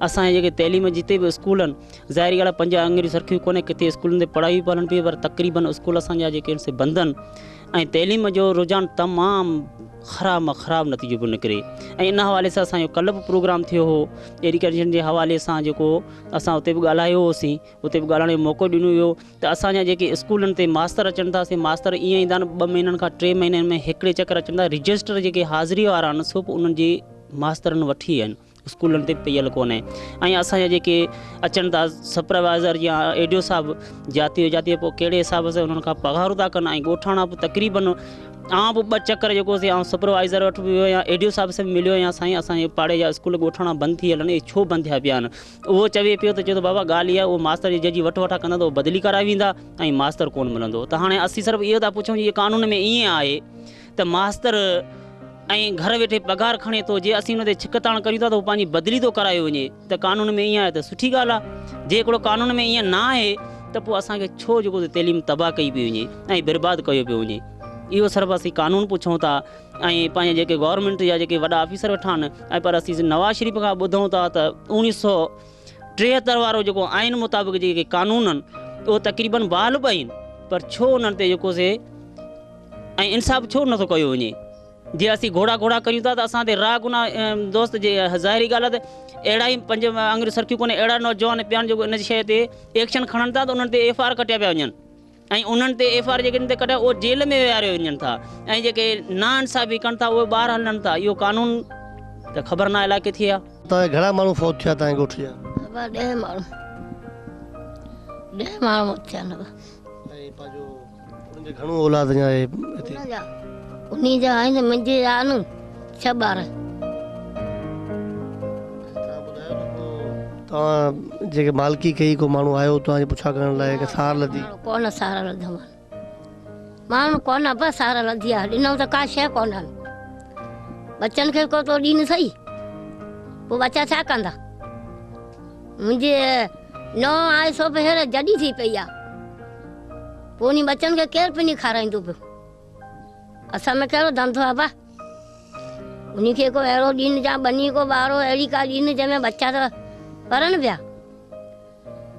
असांजे जेके तइलीम जिते बि स्कूल आहिनि, ज़ाहिरी ॻाल्हि आहे 5 आङुरियूं सरखियूं कोन्हे, किथे स्कूलनि ते पढ़ाई बि हलनि पई, पर तक़रीबन स्कूल असांजा जेके आहिनि से बंदि आहिनि ऐं तइलीम जो रुझान तमामु ख़राबु नतीजो पियो निकिरे। ऐं इन हवाले सां असांजो कल्ह बि प्रोग्राम थियो हो एजुकेशन जे हवाले सां, जेको असां उते बि ॻाल्हायो होसीं, उते बि ॻाल्हाइण जो मौक़ो ॾिनो वियो त असांजा जेके स्कूलनि ते मास्तर अचनि था, से मास्तर ईअं ईंदा आहिनि 2 महीननि खां 3 महीननि में हिकिड़े चकर अचनि था। रजिस्टर जेके हाज़िरी वारा आहिनि सो बि उन्हनि जे मास्तरनि वठी आहिनि, स्कूलनि ते पइयल कोन्हे। ऐं असांजा जेके अचनि था सुपरवाइज़र या एडियो साहब जाती पोइ कहिड़े हिसाब सां उन्हनि खां पघारूं था कनि ऐं ॻोठाणा बि तक़रीबन आउं बि 2 चकर जेको से सुपरवाइज़र वटि वियो या एडियो साहब सां मिलियो या साईं असांजे पाड़े जा स्कूल ॻोठाणा बंदि थी हलनि, इहे छो बंदि थिया पिया आहिनि? उहो चवे पियो त चए थो बाबा ॻाल्हि इहा उहो मास्तर जी जजी वठा कंदा त उहो बदिली कराए वेंदा ऐं मास्तर कोन मिलंदो। त हाणे असीं सिर्फ़ु इहो था पुछूं इहे कानून में ईअं आहे त मास्तर ऐं घर वेठे पघार खणे थो, जे असीं हुन ते छिकताण करियूं था त उहो पंहिंजी बदिली थो करायो वञे, त कानून में ईअं आहे त सुठी ॻाल्हि आहे। जे हिकिड़ो कानून में ईअं न आहे त पोइ असांखे छो जेको तइलीम तबाह कई पई वञे ऐं बर्बादु कयो पियो वञे? इहो सिर्फ़ु असीं कानून पुछूं था ऐं पंहिंजे जेके गवर्नमेंट जा जेके वॾा ऑफिसर वेठा आहिनि ऐं पर असीं नवाज़ शरीफ़ खां ॿुधूं था त 1973 वारो जेको आइन मुताबिक़ जेके कानून आहिनि उहो तक़रीबन बहाल बि आहिनि, पर छो उन्हनि ते जेको से ऐं इंसाफ़ छो नथो कयो वञे? जे असीं घोड़ा करियूं था त असां ते राह गुना दोस्त जे ज़ाहिरी ॻाल्हि आहे त अहिड़ा ई 5 आङुरियूं सरखियूं कोन्हे, अहिड़ा नौजवान पिया आहिनि जेको इन शइ ते एक्शन खणनि था त उन्हनि ते FIR कटिया पिया वञनि ऐं उन्हनि ते FIR जेके इन ते कटिया उहो जेल में विहारियो वञनि था ऐं जेके ना इंसाफ़ी कनि था उहे ॿाहिरि हलनि था। इहो कानून त त ख़बर न इलाइक़े थी आहे। तव्हांजे घणा माण्हू फौत थिया तव्हांजे ॻोठ जा? 10 माण्हू थिया न ऐं पंहिंजो उन्हनि जे घणो औलाद अञा आहे हिते? उन जा आहिनि मुंहिंजे आहिनि 6 ॿार। तव्हां जेके मालिकी कई को माण्हू आयो तव्हांजी पुछा करण लाइ की सार लधी? कोन सार लधो माण्हू कोन बसि सार लधी आहे। ॾिनऊं त का शइ कोन बच्चनि खे को तो ॾीन सही, पोइ बच्चा छा कंदा? मुंहिंजे नौ आहे सो बि हेर जॾी थी पई आहे, पोइ उन बच्चनि खे केरु पिनी खाराईंदो पियो? असां में कहिड़ो धंधो आहे बा? उनखे को अहिड़ो ॾीन जा बनी को ॿारो अहिड़ी का ॾीन जंहिंमें बच्चा त पढ़नि पिया।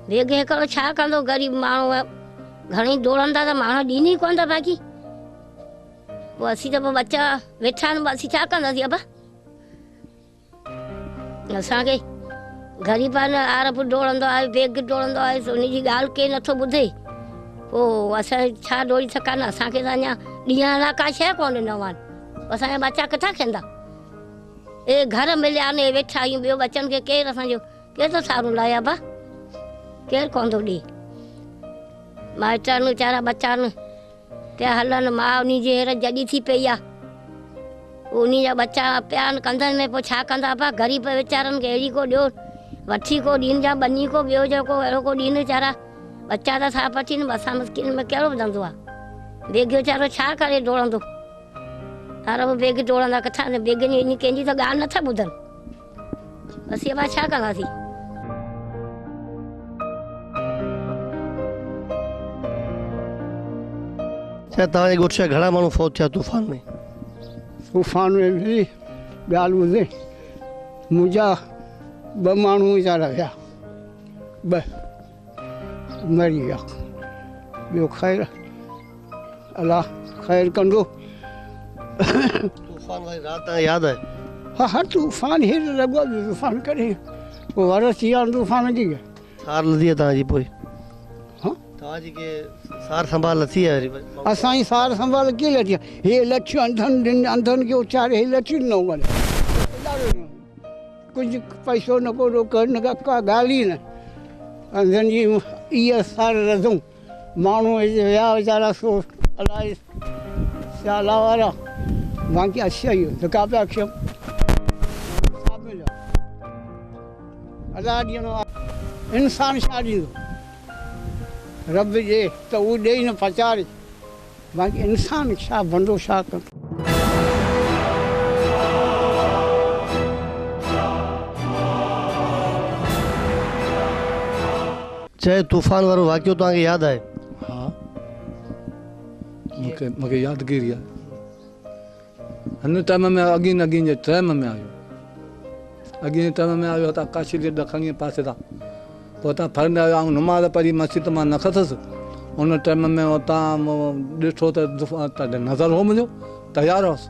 बेग हिकिड़ो छा कंदो ग़रीब माण्हू? घणेई दौड़ंदा त माण्हू ॾीन ई कोन था बाक़ी। पोइ असीं त पोइ बच्चा वेठा आहिनि, असीं छा कंदासीं अबा? असांखे ग़रीब आहे न, आरब दौड़ंदो आहे, बेग दौड़ंदो आहे, उनजी ॻाल्हि केरु नथो ॿुधे। पोइ असां छा दौड़ी सघां न? असांखे त अञा ॾींहं लाइ का शइ कोन ॾिनो आहे। असांजा बच्चा किथां खाईंदा? ए घर मिलिया आहिनि, वेठा आहियूं, ॿियो बच्चनि खे केरु असांजो केरु थो सारूं लाहे अबा? केरु कोन थो ॾिए? माइटनि वीचारा बच्चा आहिनि पिया हलनि, माउ उन जी हेर जॾी थी पई आहे, उन जा बच्चा पिया आहिनि कंधनि में, पोइ छा कंदा अबा? ग़रीब वीचारनि खे अहिड़ी को ॾियो वठी को ॾीन जा बनी को ॿियो जेको अहिड़ो को ॾीन वीचारा बच्चा त छा पटीनि? असां मस्किन में कहिड़ो धंधो आहे? बेग वीचारो छा करे दौड़ंदो? अरब बेग दौड़ंदा किथां? बेग इन कंहिंजी त ॻाल्हि नथा ॿुधनि। असीं अबा छा कंदासीं? तव्हांजे ॻोठ जा घणा माण्हू फौत थिया तूफ़ान में? तूफ़ान में बि ॻाल्हि ॿुधे, मुंहिंजा 2 माण्हू वीचारा विया, 2 मरी विया। ॿियो ख़ैर अलाह ख़ैर कंदो। तूफ़ान वारी राति तव्हांखे यादि आहे? हा हा, तूफ़ान हीअ लॻो तूफ़ान करे पोइ वरस थी विया तूफ़ान जी। सार लधी आहे तव्हांजी? पोइ हाँ तव्हांजी के सार संभाल लथी आहे? असांजी सार संभाल कीअं लथी आहे? हे लठियूं अंधनि खे उचारे हे लठियूं ॾिनऊं वञे, कुझु पैसो न को रोक न का ॻाल्हि ई न। अंधनि जी इहा सार रधूं माण्हू विया वीचारा, सो अलाए सियाला वारा बाक़ी अछा इहो धिका पिया कयूं। अलाह ॾियणो आहे, इंसान छा ॾींदो? रब ॾे त उहो ॾे न पचारे, बाक़ी इंसान छा बंदो छा कंदो? चाहे तूफ़ान वारो वाक़ियो तव्हांखे यादि आहे? हा, मूंखे यादगिरी आहे। हिन टाइम में अॻिन जे टाइम में आयो, अॻिन टाइम में आयो त काशी जे ॾखणी पासे तां, पोइ हुतां फरंदा आयो ऐं नमाज़ पढ़ी मस्जिद मां न खसुसि। उन टाइम में हुतां ॾिठो त नज़र हो मुंहिंजो तयारु हुअसि।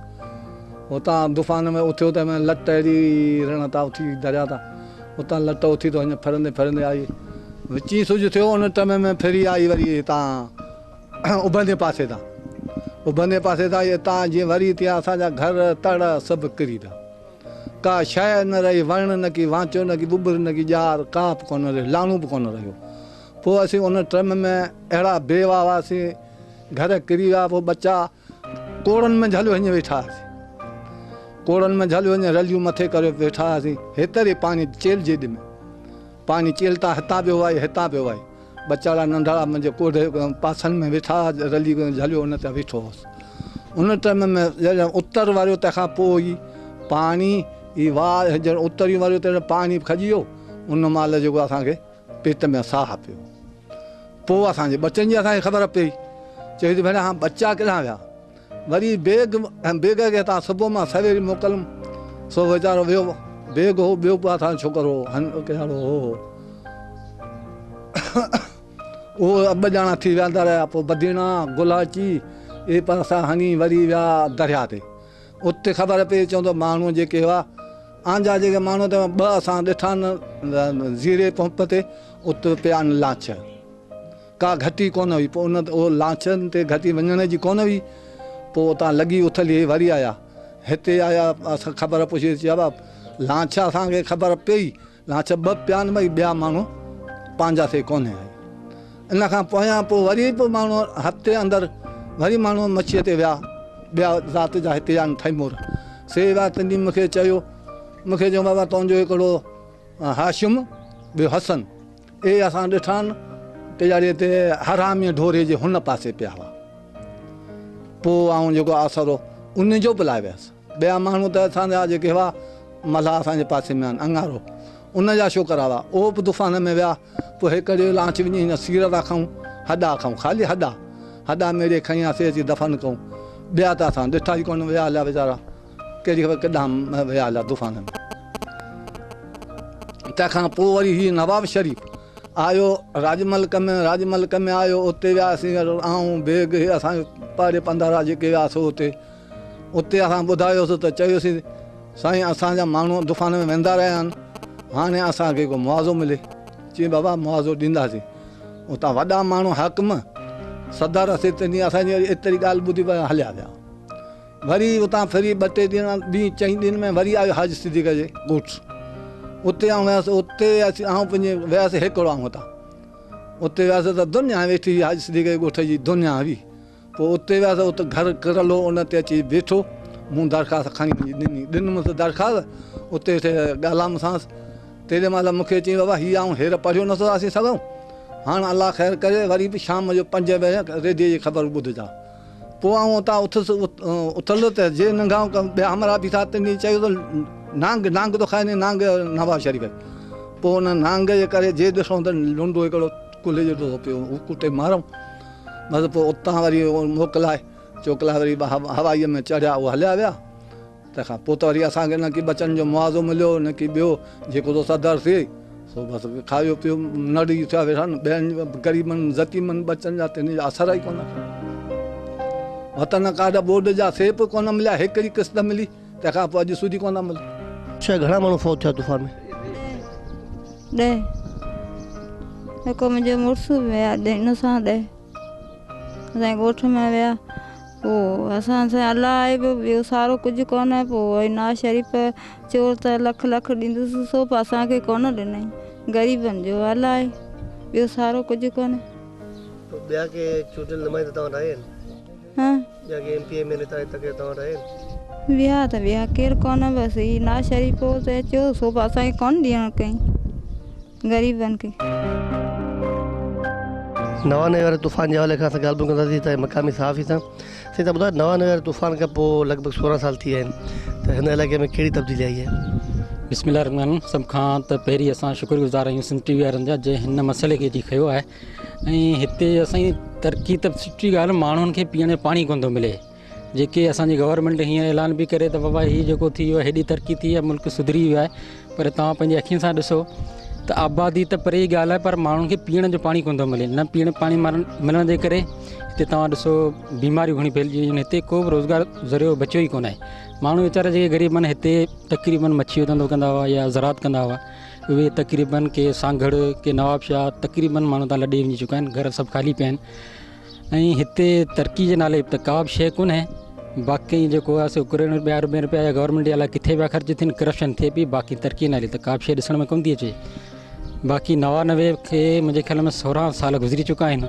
हुतां तूफ़ान में उथियो त लट अहिड़ी रण था उथी दरिया तां, हुतां लट उथी थो हीअं फरंदे फरंदे आई, विची सुज थियो। उन टाइम में फेरी आई वरी हितां उभरंदे पासे तां, उभरंदे पासे तां हितां जीअं वरी थिया असांजा घर तड़ सभु किरी विया। का शइ न रही, वण न की वांचो न की बुबर न की ॼार, का बि कोन रही, लाणू बि कोन रहियो। पोइ असीं उन टाइम में अहिड़ा बेवा हुआसीं, घर किरी विया। पोइ बच्चा कोड़नि में झलियो हीअं वेठा हुआसीं, कोड़नि में झलियो हीअं रलियूं मथे करे वेठा हुआसीं। हेतिरे पाणी चेल जेॾ में पाणी चेलता, हितां पियो आहे हितां पियो आहे। बच्चाड़ा नंढड़ा मुंहिंजे कोड़े पासनि में वेठा रली झलियो हुन ते वेठो हुअसि। उन टाइम में जॾहिं उतर वारियो तंहिंखां पोइ ई पाणी ई वार जॾहिं उतरी वारियो त पाणी खजी वियो। उन महिल जेको असांखे पेट में साह पियो। पोइ असांजे बचनि जी असांखे ख़बर पई, चई त भेण हा बच्चा किथां विया? वरी बेग खे तव्हां सुबुह मां सवेल मोकिलुमि। सो वीचारो वियो, बेग हो, ॿियो बि असांजो छोकिरो कहिड़ो हो, उहो 2 ॼणा थी वेंदा रहिया। पोइ बदीना गुलाची इहे पासा हणी वरी विया दरिया ते। उते ख़बर पई, चवंदो माण्हू जेके हुआ आंजा जेके माण्हू त 2 असां ॾिठा न ज़ीरे पंप ते, उते पिया आहिनि लांच, का घटी कोन हुई। पोइ उहो लांचनि ते घटी वञण जी कोन हुई। पोइ उतां लॻी उथली वरी आया, हिते आया असां ख़बर पुछी चया बाबा लांछा असांखे ख़बर पई लांछा 2 पिया आहिनि भई ॿिया माण्हू पंहिंजा थिए कोन्हे इन खां पोयां पोइ वरी बि माण्हू हफ़्ते अंदरि वरी माण्हू मच्छीअ ते विया ॿिया ज़ात जा हिते आहिनि थैमूर से विया तॾहिं मूंखे चयो बाबा तुंहिंजो हिकिड़ो हाशिम ॿियो हसन असां ॾिठा आहिनि तेजाड़ीअ ते हरामीअ ढोरे जे हुन पासे पिया हुआ पोइ आउं जेको आसरो उन जो बि लाइ वियसि ॿिया माण्हू त असांजा जेके हुआ मल्हा असांजे पासे में आहिनि अंगारो उन जा छोकिरा हुआ उहो बि तूफ़ान में विया पोइ हिकिड़े लांच वञी हिन सीर था खाऊं हॾा खाऊं ख़ाली हॾा मेरे खईंयासीं अची दफ़न कयूं ॿिया त असां ॾिठा ई कोन विया हलिया वीचारा कहिड़ी ख़बर केॾां विया हलिया तूफ़ान में तंहिंखां पोइ वरी हीअ नवाब शरीफ़ आयो राजमलक में आयो उते वियासीं आऊं बेग असांजो पाड़े पंधारा जेके वियासीं उते असां ॿुधायोसीं त चयोसीं साईं असांजा माण्हू तूफ़ान में वेंदा रहिया आहिनि हाणे असांखे को मुआवज़ो मिले चई बाबा मुआवज़ो ॾींदासीं उतां वॾा माण्हू हाकिम सदर असीं असांजी एतिरी ॻाल्हि ॿुधी पिया हलिया विया वरी उतां फिरी 2-3 ॾींहं 4 ॾींहंनि में वरी आयो हाजी सिद्दीक़ जे ॻोठ उते आऊं वियासीं उते असीं आऊं पंहिंजे वियासीं हिकिड़ो आऊं उते वियासीं त दुनिया वेठी हाजी सिद्दीक़ जे ॻोठ जी दुनिया हुई पोइ उते वियासीं उते घर किरलो उन ते अची वेठो मूं दरख़्वास्त खणी ॾिनमि दरख़्वास्त उते ॻाल्हायोसांसि तेॾे महिल मूंखे चई बाबा हीअ आऊं हींअर पढ़ियो नथो असीं सघूं हाणे अलाह ख़ैरु करे वरी बि शाम जो 5 बजे रेडियो जी ख़बर ॿुधजा पोइ आऊं उतां उथल त जे नंगाऊं ॿिया हमरा बि था तॾहिं चयो त नांग थो खाए नांग नवाब शरीफ़ पोइ हुन नांग जे करे जे ॾिसूं त लुंडो हिकिड़ो कुल्हे जो थो पियो हू कुटे मारूं बसि पोइ उतां वरी मोकिलाए चोकलाए वरी हवाईअ में चढ़िया उहो हलिया विया तंहिंखां पोइ त वरी असांखे न की बचनि जो मुआवज़ो मिलियो न की ॿियो जेको तो सदर थिए सो बसि खायो पियो नड़ी थिया वेठा न ॿियनि ग़रीबनि ज़तीमनि बचनि जा तिन जा असर ई कोन वतन कार्ड बोर्ड जा सेप कोन मिलिया हिकिड़ी क़िस्त मिली तंहिंखां पोइ अॼु सूदी कोन मिली घणा माण्हू फौत थिया तूफ़ान में 10 हिकु मुंहिंजो मुड़ुसु विया हिन सां 10 असांजे ॻोठ में विया पोइ असां अलाए बि ॿियो सारो कुझु कोन्हे पोइ वरी नवाज़ शरीफ़ चयो त लख ॾींदुसि सो पोइ असांखे कोन ॾिनई ग़रीबनि जो अलाए ॿियो सारो कुझु कोन्हे ॿिया के चूंडियल नुमाइंदा तव्हां रहिया आहिनि हा ॿिया के MP MLA तव्हां रहिया आहिनि विया केरु कोन बसि ही नवाज़ शरीफ़ ते चयो सो पोइ असांखे कोन ॾियणु कई ग़रीबनि खे 99 वारे तूफ़ान जे हवाले खां असां ॻाल्हि कंदासीं त मक़ामी सहाफ़ी सां साईं तव्हां ॿुधायो 99 वारे तूफ़ान खां पोइ लॻभॻि 16 साल थी विया आहिनि त हिन इलाइक़े में कहिड़ी तब्दीली आई आहे बिस्मिल्लाह रहमान सभ खां त पहिरीं असां शुक्रगुज़ार आहियूं सिंध TV वारनि जा जंहिं हिन मसइले खे जी खयो आहे ऐं हिते असांजी तरक़ी त सुठी ॻाल्हि माण्हुनि खे पीअण जो पाणी कोन थो मिले जेके असांजी गवर्नमेंट हीअं ऐलान बि करे त बाबा हीअ जेको थी वियो आहे हेॾी तरक़ी थी आहे मुल्क सुधरी वियो आहे पर तव्हां पंहिंजी अखियुनि सां ॾिसो त आबादी त परे ई ॻाल्हि आहे पर माण्हुनि खे पीअण जो पाणी कोन थो मिले न पीअण पाणी मिलण जे करे हिते तव्हां ॾिसो बीमारियूं घणी फैलिजी वियूं आहिनि हिते को बि रोज़गार ज़रियो बचियो ई कोन आहे माण्हू वीचारा जेके ग़रीब आहिनि हिते तक़रीबन मच्छी जो धंधो कंदा हुआ या ज़रात कंदा हुआ उहे तक़रीबन के सांगड़ के नवाबशाह तक़रीबन माण्हू तां लॾे वञी चुका आहिनि घर सभु ख़ाली पिया आहिनि ऐं हिते तरक़ी जे नाले त का बि शइ कोन्हे बाक़ी जेको आहे सो ₹1 रुपया या गवर्नमेंट जे अलाए किथे पिया ख़र्च थियनि करप्शन थिए पई बाक़ी तरक़ी नाले त का बि शइ ॾिसण में कोन थी अचे बाक़ी 99 खे मुंहिंजे ख़्याल में 16 साल गुज़री चुका आहिनि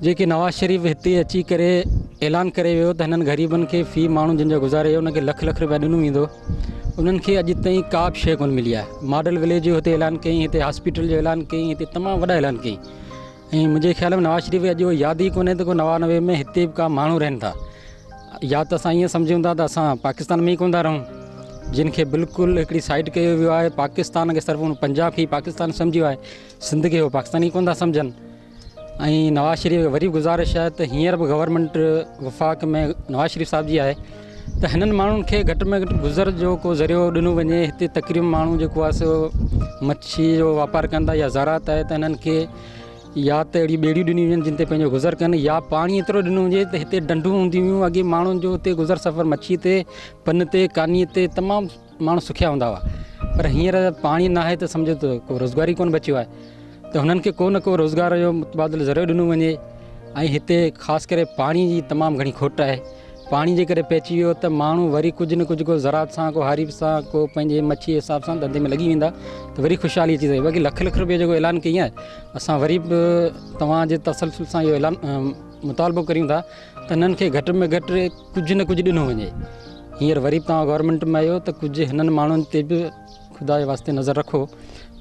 जेके नवाज़ शरीफ़ हिते अची करे ऐलान करे वियो त हिननि ग़रीबनि खे फ़ी माण्हू जिन जो गुज़ारे वियो उनखे लख रुपया ॾिनो वेंदो उन्हनि खे अॼु ताईं का बि शइ कोन मिली आहे मॉडल विलेज जो हिते ऐलान कयईं हिते हॉस्पिटल जो ऐलान कयईं हिते तमामु वॾा ऐलान कयईं ऐं मुंहिंजे ख़्याल में नवाज़ शरीफ़ अॼु यादि ई कोन्हे त को 99 में हिते बि का माण्हू रहनि था या त असां ईअं सम्झूं था त असां पाकिस्तान में ई कोन था रहूं जिन खे बिल्कुलु हिकिड़ी साइड कयो वियो आहे पाकिस्तान खे सिर्फ़ु पंजाब खे पाकिस्तान सम्झियो आहे सिंध खे उहो पाकिस्तानी कोन था सम्झनि ऐं नवाज़ शरीफ़ वरी गुज़ारिश आहे त हींअर बि गवर्नमेंट वफ़ाक़ में नवाज़ शरीफ़ साहिब जी आहे त हिननि माण्हुनि खे घटि में घटि गुज़र जो को ज़रियो ॾिनो वञे हिते तक़रीबन माण्हू जेको आहे सो मच्छी जो वापारु कंदा या ज़रात आहे त हिननि खे या त अहिड़ी ॿेड़ियूं ॾिनियूं वञनि जिन ते पंहिंजो गुज़र कनि या पाणी एतिरो ॾिनो वञे त हिते डंडूं हूंदियूं हुयूं अॻे माण्हुनि जो हिते गुज़र सफ़र मच्छी ते पन ते कानीअ ते तमामु माण्हू सुखिया हूंदा हुआ पर हींअर पाणी न आहे त सम्झो त को रोज़गार ई कोन बचियो आहे त हुननि खे को न को रोज़गार जो मुतबादिल ज़रियो ॾिनो वञे ऐं हिते ख़ासि करे पाणी जी तमामु घणी खोट आहे पाणी जे करे पइजी वियो त माण्हू वरी कुझु न कुझु को ज़रात सां को हारीफ़ सां को पंहिंजे मच्छी हिसाब सां धंधे में लॻी वेंदा त वरी ख़ुशहाली अची सघे। बाक़ी लख रुपए जेको ऐलान कई आहे असां वरी बि तव्हांजे तसलसल सां इहो ऐलान मुतालबो करियूं था त हिननि खे घटि में घटि कुझु न कुझु ॾिनो वञे। हींअर वरी तव्हां गवर्नमेंट में आहियो त कुझु हिननि माण्हुनि ते बि ख़ुदा जे वास्ते नज़र रखो।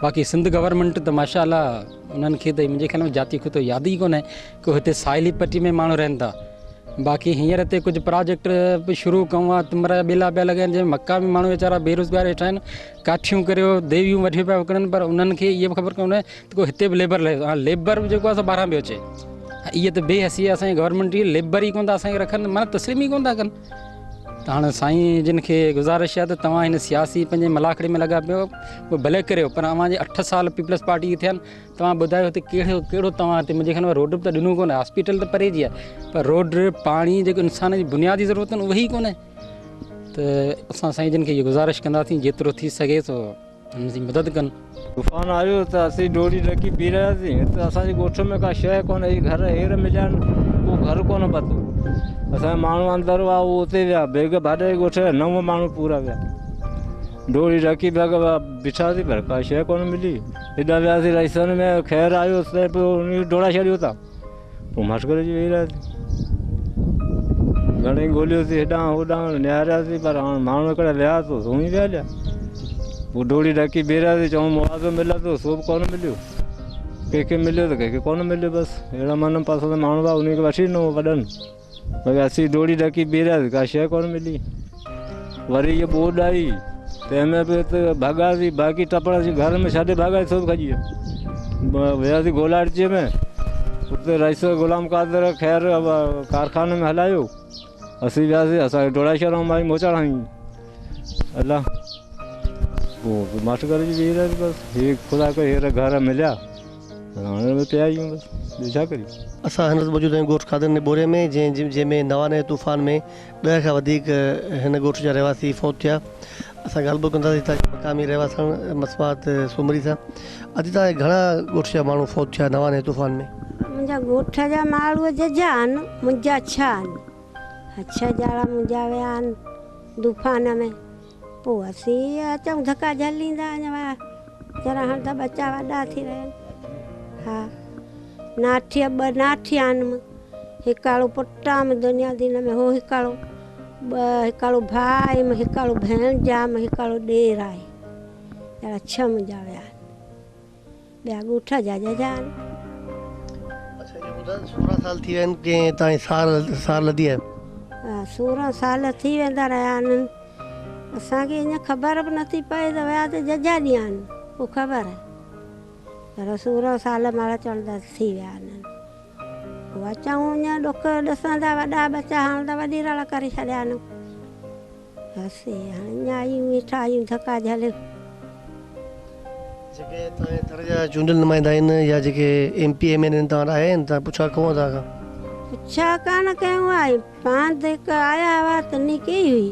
बाक़ी सिंध गवर्नमेंट त माशाअल्लाह उन्हनि खे त मुंहिंजे ख़्याल में जाती को त यादि ई कोन्हे को हिते साहिली पट्टी में माण्हू रहनि था। बाक़ी हींअर हिते कुझु प्रोजेक्ट बि शुरू कयूं आहे, तुमरा ॿेला पिया लॻाइनि जंहिंमें मका में माण्हू वीचारा बेरोज़गार वेठा आहिनि, काठियूं करियो देवियूं वठी पिया विकिणनि, पर उन्हनि खे इहा ख़बर कोन्हे त को हिते बि लेबर लहे। हाणे लेबर बि जेको आहे ॿाहिरां पियो अचे। इहा त बेहसी आहे असांजी गवर्नमेंट जी, लेबर ई कोन था असांखे रखनि, माना तस्लीम ई कोन था कनि। त हाणे साईं जिन खे गुज़ारिश आहे त तव्हां हिन सियासी पंहिंजे मलाखड़े में लॻा पियो उहो भले करियो, पर अव्हांजे 8 साल पीपल्स पार्टी थिया आहिनि। तव्हां ॿुधायो हिते कहिड़ो तव्हां हिते मुंहिंजे ख़्याल में रोड बि त ॾिनो कोन्हे, हॉस्पिटल त परे जी आहे, पर रोड पाणी जेको इंसान जी बुनियादी ज़रूरत आहिनि उहे ई कोन्हे। त असां साईं जिन खे इहो गुज़ारिश कंदासीं जेतिरो थी सघे सो हुन जी मदद कनि। तूफ़ान आयो त असीं डोरी ॾकी बीह रहियासीं। हिते असांजे ॻोठ में का शइ कोन्हे, घर हेर मिलिया आहिनि, को घर कोन पतो। असांजा माण्हू अंदरि हुआ उहो उते विया, बेग भाॾे ॻोठ 9 माण्हू पूरा विया। डोरी ढकी पिया बिठासीं पर का शइ कोन मिली। हेॾा वियासीं रईसनि में, ख़ैरु आयो त पोइ उन डोड़ा छॾियो था, पोइ मटकर जी वेही रहियासीं। घणेई ॻोल्हियोसीं हेॾां होॾां निहारियासीं, पर हाणे माण्हू हिकिड़ा विया तो सुम्ही पिया हलिया। पोइ डोरी ढकी बीह रहियासीं, चऊं मुआवज़ो मिले थो, सो बि कोन मिलियो। कंहिंखे मिलियो त कंहिंखे कोन मिलियो। बसि अहिड़ा मन पसंदि माण्हू हुआ, उन खे वठी ॾिनो वॾनि। बाक़ी असीं डोरी ढकी बीह रहियासीं, का शइ कोन मिली। वरी इहा ॿोॾ आई, तंहिंमें बि हिते भाॻासीं, बाक़ी टपड़ासीं, घर में छॾे भाॻासीं, सभु खॼी वियो। वियासीं गोलाड़ीअ में, उते रईस गुलाम कादर ख़ैरु कारखाने में हलायो। असीं वियासीं, असांखे डोड़ा शहरों मां मोचाड़ हईं अलाह। पोइ मटकर जी वेही रहियासीं। बसि हीअ ख़ुदा करे हीअर घर मिलिया, हाणे बि पिया आहियूं, बसि ॿियो छा करियूं। असां हिन वक़्तु मौजूदु आहियूं ॻोठ खादन बोरे में, जंहिंमें 99 तूफ़ान में 10 खां वधीक हिन ॻोठ जा रहवासी फौत थिया। असां ॻाल्हि ॿोल कंदासीं तव्हांजे मक़ामी रहवासण मसवात सोमरी सां। अॼु तव्हांजे घणा ॻोठ जा माण्हू फौत थिया 99 तूफ़ान में? मुंहिंजा ॻोठ जा माण्हू जजा आहिनि, मुंहिंजा 6 आहिनि। 6 ॼणा मुंहिंजा विया आहिनि तूफ़ान में। पोइ असीं अचूं धका झलींदा अञा जरा हाणे त बच्चा वॾा थी रहिया आहिनि। हा, नाठिया 2 नाठिया आहिनि, हिकिड़ो पुटु आहे दुनिया दीन में, हो हिकिड़ो हिकिड़ो भाउ आहे, हिकिड़ो भेण जा, हिकिड़ो ॾेर आहे। जरा 6 मुंहिंजा विया आहिनि, ॿिया ॻोठ जा जजा आहिनि। 16 साल थी विया आहिनि कंहिं तव्हांजी सार लधी आहे? हा, 16 साल थी वेंदा रहिया आहिनि। असांखे ईअं ख़बर बि नथी पए त विया त जजा ॾींहं आहिनि, पोइ ख़बर आहे। पर 16 साल मारा चवंदा थी विया आहिनि। पोइ अचूं ईअं ॾुख ॾिसंदा, वॾा बच्चा हाणे त वॾी रड़ करे छॾिया आहिनि। बसि हाणे ईअं आहियूं, वेठा आहियूं, धका झलियो। जेके तव्हांजे दर जा चूंडियल नुमाइंदा आहिनि या जेके MP MN आहिनि, तव्हां आया आहिनि? तव्हां पुछा कयो तव्हां खां? पुछा कान कयूं आहे, पाण त हिकु आया हुआ त नी कई हुई।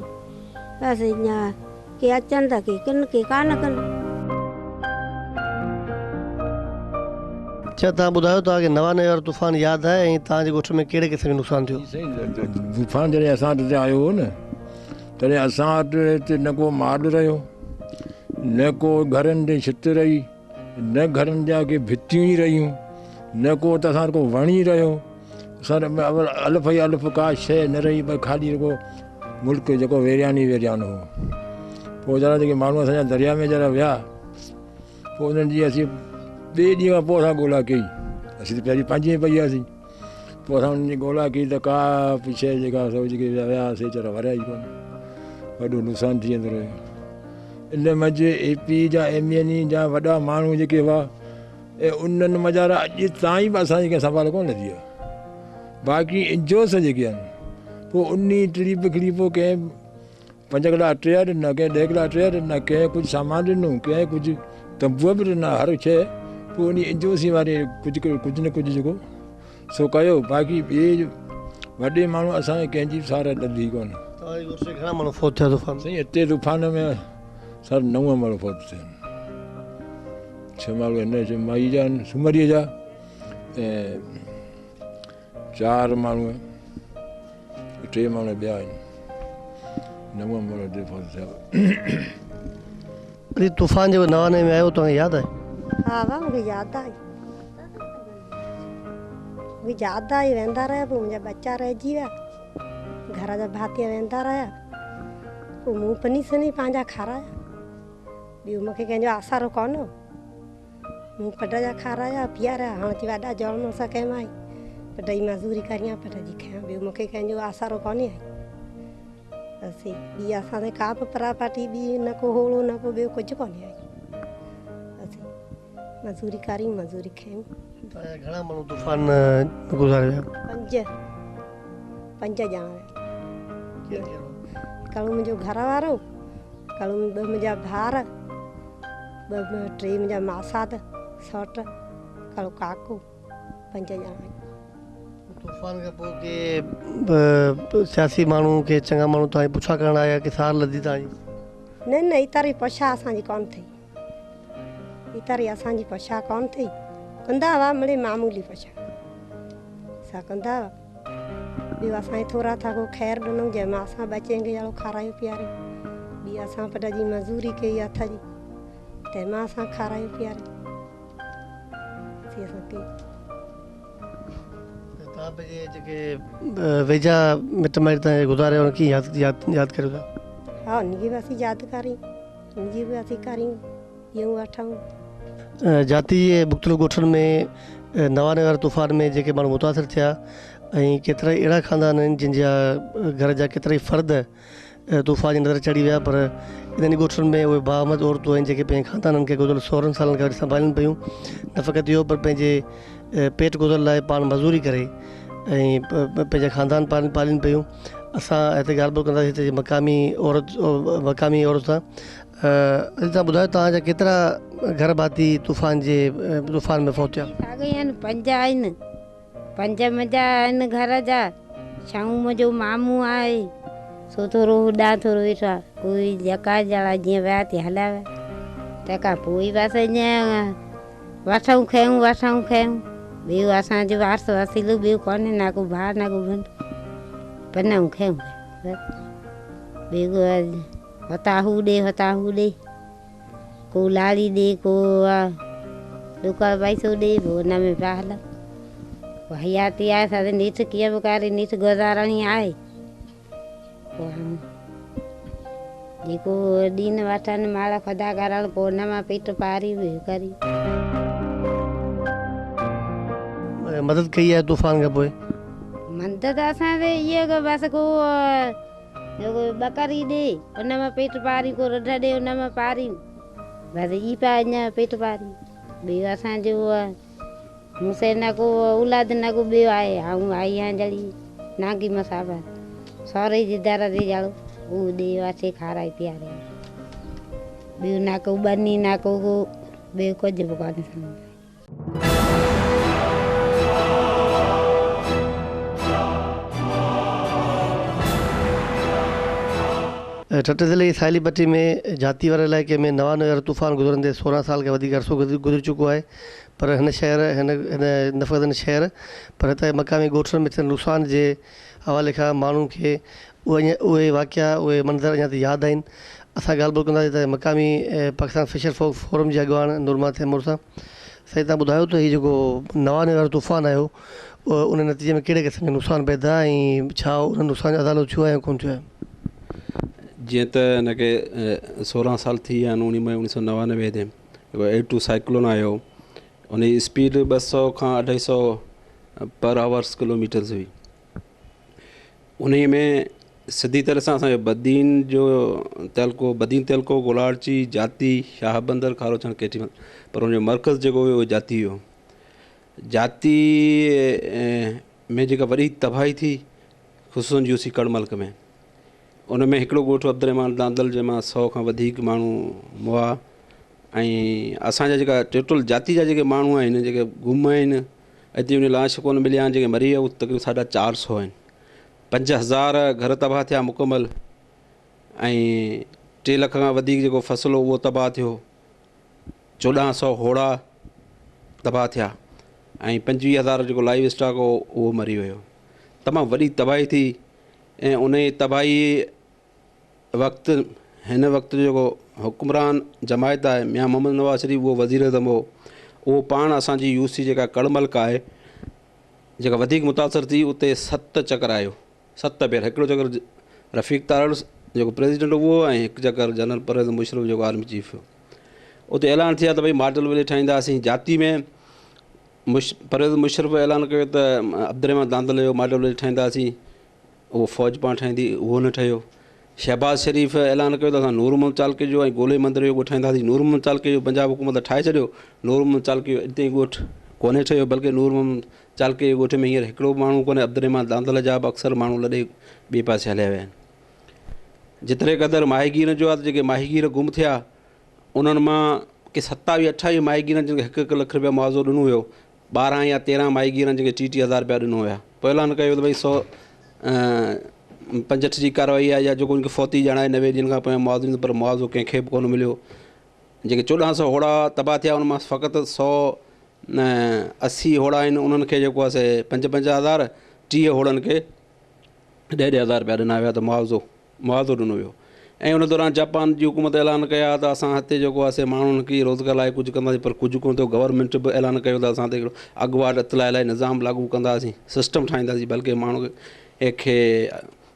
बसि ईअं के अचनि त के कनि, के कान कनि। अच्छा, तव्हां ॿुधायो तव्हांखे 99 वारो तूफ़ान यादि आहे ऐं तव्हांजे ॻोठ में कहिड़े क़िस्म जो नुक़सानु थियो? तूफ़ान जॾहिं असां वटि आयो हो न, तॾहिं असां वटि हिते न को माल रहियो, न को घरनि ते छित रही, न घरनि जा के भितियूं ई रहियूं, न को त असां को वण ई रहियो। असां अलफ़ ई अलफ़ का शइ न रही, पर ख़ाली जेको मुल्क जेको वेरियान हो। पोइ जरा जेके माण्हू असांजा दरिया में जरा विया, पोइ उन्हनि जी असीं ॿिए ॾींहं खां पोइ असां ॻोल्हा कई। असीं त पहिरीं पंहिंजी पई हुआसीं, पोइ असां उन्हनि जी ॻोल्हा कई त का बि शइ जेका सभु जेके वियासीं वीचारा वरिया ई कोन। वॾो नुक़सानु थी वेंदो रहियो। इन मंझि AP जा MN जा वॾा माण्हू जेके हुआ, ऐं उन्हनि मज़ारा अॼु ताईं बि असांजी कंहिं संभाल कोन लधी आहे। बाक़ी इंजोस जेके आहिनि, पोइ उन टिड़ी बिखड़ी पोइ कंहिं 5 किला अटे ॾिना, कंहिं 10 किला अटे ॾिना, कंहिं कुझु सामान ॾिनो, कंहिं कुझु तंबूअ बि ॾिना, हर शइ। पोइ उन इंजोसी वारे कुझु न कुझु जेको सो कयो। बाक़ी ॿिए वॾे माण्हू असांखे कंहिंजी सार लधी कोन। घणा माण्हू फौत थिया तूफ़ान? साईं हिते तूफ़ान में 9 माण्हू फौत थिया आहिनि। 6 माण्हू हिन माई जा आहिनि, सुमरीअ जा, ऐं 4 माण्हू 3 माण्हू ॿिया आहिनि, 9 माण्हू हिते फौत थिया। वरी तूफ़ान जो 99 में आयो तव्हांखे यादि आहे? हा वाह मूंखे यादि आहे, मूंखे यादि आहे। वेंदा रहिया, पोइ मुंहिंजा बच्चा रहिजी विया, घर जा भातिया वेंदा रहिया, पोइ मूं पनी सनी पंहिंजा खाराया, ॿियो मूंखे कंहिंजो आसारो कोन हो। मूं पट जा खाराया पीआरिया, हाणे थी वॾा जौण सां कंहिं मां पट जी मज़दूरी करियां, पट जी खायां, ॿियो मूंखे कंहिंजो आसारो कोन्हे आई। असीं ॿी असांखे का बि परापाटी ॿी न को होड़ो न को ॿियो कुझु कोन्हे आई। असीं मज़दूरी करियूं, मज़दूरी खायूं। घणा माण्हू तूफ़ान गुज़ारे विया? 5 ॼणा विया। हिकिड़ो मुंहिंजो घर वारो, हिकिड़ो 2 मुंहिंजा भाउर, 3 मुंहिंजा मासात सौट, हिकिड़ो काको, 5 ॼणा। तूफ़ान खां पोइ के सियासी माण्हू के चङा माण्हू तव्हांजी पुछा करण आया की सार लधी तव्हांजी? न न, इतारी पछा असांजी कोन थी, इतारी असांजी पछा कोन थी। कंदा हुआ मिड़े मामूली पछा असां कंदा हुआ। ॿियो असांखे थोरा था को ख़ैरु ॾिनऊं, जंहिंमां असां बचेंगे अहिड़ो खारायो पीआरियो। ॿी असां पट जी मज़दूरी कई हथ जी, तंहिंमां असां खारायो पीआरियो। तव्हां पंहिंजे जेके वेझा मिट माइट तव्हांजे गुज़ारे उनखे यादि करियो था? हा, उनजी बि असीं यादि करियूं, उनजी बि असीं करियूं, ॾियूं वठूं। जाती जे मुख़्तलिफ़ ॻोठनि में 99 वारे तूफ़ान में जेके माण्हू मुतासिर थिया, ऐं केतिरा ई अहिड़ा ख़ानदान आहिनि जिन जा घर जा केतिरा ई फ़र्द तूफ़ान जी नज़र चढ़ी विया, पर इन्हनि ॻोठनि में उहे बामद औरतूं आहिनि जेके पंहिंजे ख़ानदाननि खे गुज़िरियल 16 सालनि खां संभालनि पियूं। न फ़क़ति इहो, पर पंहिंजे पेट गुज़र लाइ पाण मज़दूरी करे ऐं पंहिंजा ख़ानदान पालीनि पियूं। असां हिते ॻाल्हि ॿोल कंदासीं हिते मक़ामी औरत सां। तव्हां ॿुधायो तव्हांजा केतिरा घर भाती तूफ़ान में फौत थिया? 5 आहिनि, 5 मुंहिंजा आहिनि घर जा। छाऊं मुंहिंजो मामू आहे, सो थोरो होॾां थोरो वेठो आहे। कोई जेका ॼणा जीअं विया थी हलिया विया, तंहिंखां पोइ बसि ईअं वठूं खयूं। ॿियो असांजो वारसो असील ॿियो कोन्हे, ना को भाउ ना को भेण, पनाऊं खयूं। ॿियो हुतां हू ॾे, को लाड़ी ॾे, को ॾुका पैसो ॾे, पोइ हुन में पिया हलनि। पोइ हयाती आहे असां निठ कीअं बि करे निठ गुज़ारणी आहे। पोइ जेको ॾीन वठनि माल ख़ुदा करणु, पोइ हुन मां पेट पारी करी। मदद कई आहे तूफ़ान खां पोइ? मदद असांखे इहो बसि को ॿकरी ॾे, हुन मां पेट पारी, को रढ ॾे हुन मां पारी, बसि ई पिया अञा पेट पारी। ॿियो असांजो मूंसे न को औलाद न को ॿियो आहे। ऐं आई आहियां जड़ी नागी मसाबा सहुरे जी दर ते ॼाणो, उहो ॾे अचे खाराए पीआरे। ॿियो न को बनी न को ॿियो कुझु बि कोन्हे। ठट्टे ज़िले जी साहिली पट्टी में जाती वारे इलाइक़े में 99 वारो तूफ़ान गुज़रंदे 16 साल खां वधीक अरसो गुज़री चुको आहे। पर हिन न फ़क़ति हिन शहर पर हिते मक़ामी ॻोठनि में थियल नुक़सान जे हवाले खां माण्हुनि खे उहे वाक़िया उहे मंज़र अञा ताईं यादि आहिनि। असां ॻाल्हि ॿोल कंदासीं त मक़ामी पाकिस्तान फिशर फोरम जे अॻुवान नुरमा तैमूर सां। साईं तव्हां ॿुधायो त हीउ जेको 99 वारो तूफ़ान आयो, उन नतीजे में कहिड़े क़िस्म जो नुक़सान पैदा ऐं छा उन नुक़सान जो अदालो थियो आहे या कोन थियो आहे? जीअं त हिनखे 16 साल थी विया आहिनि। 1999 ते जेको A2 साइक्लोन आयो, उन जी स्पीड 200 खां 250 पर आवर्स किलोमीटर्स हुई। उन में सिधी तरह सां असांजो बदीन तहलको गोलारची जाती शाहबंदर खारोचन केटी, पर उनजो मर्कज़ जेको हुयो उहो जाती हुयो। जाती में जेका वॾी तबाही थी ख़ुसूसन यूसी कड़मल्क में, उन में हिकिड़ो ॻोठु अब्दुरहमान दांदल जंहिंमां 100 खां वधीक माण्हू मुआ। ऐं असांजा जेका टोटल जाती जा जेके माण्हू आहिनि जेके गुम आहिनि, अॼु उन लाश कोन मिलिया आहिनि, जेके मरी विया उहे तक़रीबन 450 आहिनि। 5000 घर तबाह थिया मुकमल, ऐं 3 लख खां वधीक जेको फ़सुल हो उहो तबाह थियो। 1400 होड़ा तबाह थिया, ऐं 25000 जेको लाइव स्टॉक हो उहो मरी वियो। तमामु वॾी तबाही थी। ऐं उन जी तबाही वक़्तु हिन वक़्तु जेको हुकुमरान जमायत आहे मियां मोहम्मद नवाज़ शरीफ़ उहो वज़ीर अज़म हो, उहो पाण असांजी यूसी जेका कड़मल्क आहे जेका वधीक मुतासिर थी उते 7 चकर आयो, 7 भेरा। हिकिड़ो चकर रफ़ीक तारड़ जेको प्रेसिडेंट उहो, ऐं हिकु चकर जनरल परवेज़ मुशर्रफ जेको आर्मी चीफ हो। उते ऐलान थिया त भई मॉडल विलेज ठाहींदासीं। जाती में परवेज़ मुशर्रफ ऐलान कयो त अब्दुर्रहमान दांदल जो मॉडल विलेज ठाहींदासीं, उहो फ़ौज पाण ठाहींदी, उहो न ठहियो। शहबाज़ शरीफ़ ऐलान कयो त असां नूर मोहम्मद चालके जो ऐं गोले मंदर जो ॻोठु ठाहींदासीं। नूर मोहम्मद चालके जो पंजाब हुकूमत ठाहे छॾियो, नूर मोहम्मद चालके जो हिते ॻोठु कोन्हे ठहियो, बल्कि नूर मोहम्मद चालके जे ॻोठ में हींअर हिकिड़ो माण्हू कोन्हे। अब्दुर्रहमान दांदल जा बि अक्सर माण्हू लॾे ॿिए पासे हलिया विया आहिनि। जेतिरे क़दुरु माहीगीर जो आहे त जेके माहीगीर गुम थिया उन्हनि मां के 27-28 माहीगीरनि जिन खे 1-1 लख रुपया मुआवज़ो ॾिनो हुयो। 12 या 13 माहीगीरनि जेके 30-30 हज़ार रुपया ॾिनो हुया। पोइ ऐलान कयो त भई 165 जी कार्रवाई आहे या जेको उनखे फ़ौती ॼाणाए 90 ॾींहंनि खां पोइ मुआवज़ो ॾींदो, पर मुआवज़ो कंहिंखे बि कोन मिलियो। जेके 1400 होड़ा तबाह थिया उन मां फ़क़ति 180 होड़ा आहिनि, उन्हनि खे जेको आहे से 55 हज़ार, 30 होड़नि खे 10-10 हज़ार रुपया ॾिना विया त मुआवज़ो ॾिनो वियो। ऐं उन दौरान जापान जी हुकूमत ऐलान कया त असां हिते जेको आहे से माण्हुनि खे रोज़गार लाइ कुझु कंदासीं, पर कुझु कोन थियो। गवर्नमेंट बि ऐलान कयो त असां हिते हिकिड़ो अॻुवाट इतलाह लाइ निज़ाम लागू कंदासीं, सिस्टम ठाहींदासीं, बल्कि माण्हू खे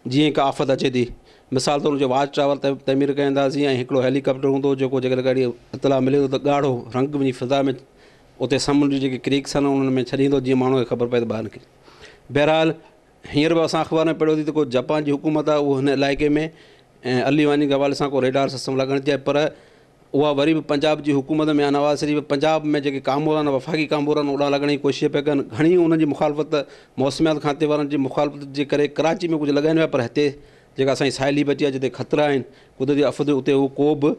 जीअं का आफ़त अचे थी, मिसाल तौर जो वाच टावर तमीर कंदासीं ऐं हिकिड़ो हेलीकॉप्टर हूंदो जेको जेकॾहिं गाॾी इतलाह मिले थो त ॻाढ़ो रंग वञी फिज़ा में उते समुंड जी जेके क्रीक्स आहिनि उन्हनि में छॾींदो, जीअं माण्हू खे ख़बर पए त ॿाहिरि निकिरे। बहरहाल हींअर बि असां अख़बार में पढ़ियो थी त को जापान जी हुकूमत आहे उहो हिन इलाइक़े में ऐं अली वानी के हवाले सां को रेडार सिस्टम लॻाइण थी आहे, पर उहा वरी बि पंजाब जी हुकूमत में या नवाज़ शरीफ़ पंजाब में जेके कामोर आहिनि, वफ़ाक़ी कामोर आहिनि, ओॾा लॻण जी कोशिशि पिया कनि। घणी उन्हनि जी मुखालफ़त मौसमियात खाते वारनि जी मुखालफ़त जे करे कराची में कुझु लॻाइनि पिया, पर हिते जेका असांजी साहेली पटी आहे जिते ख़तरा आहिनि कुदरती आफ़त, उते उहो को बि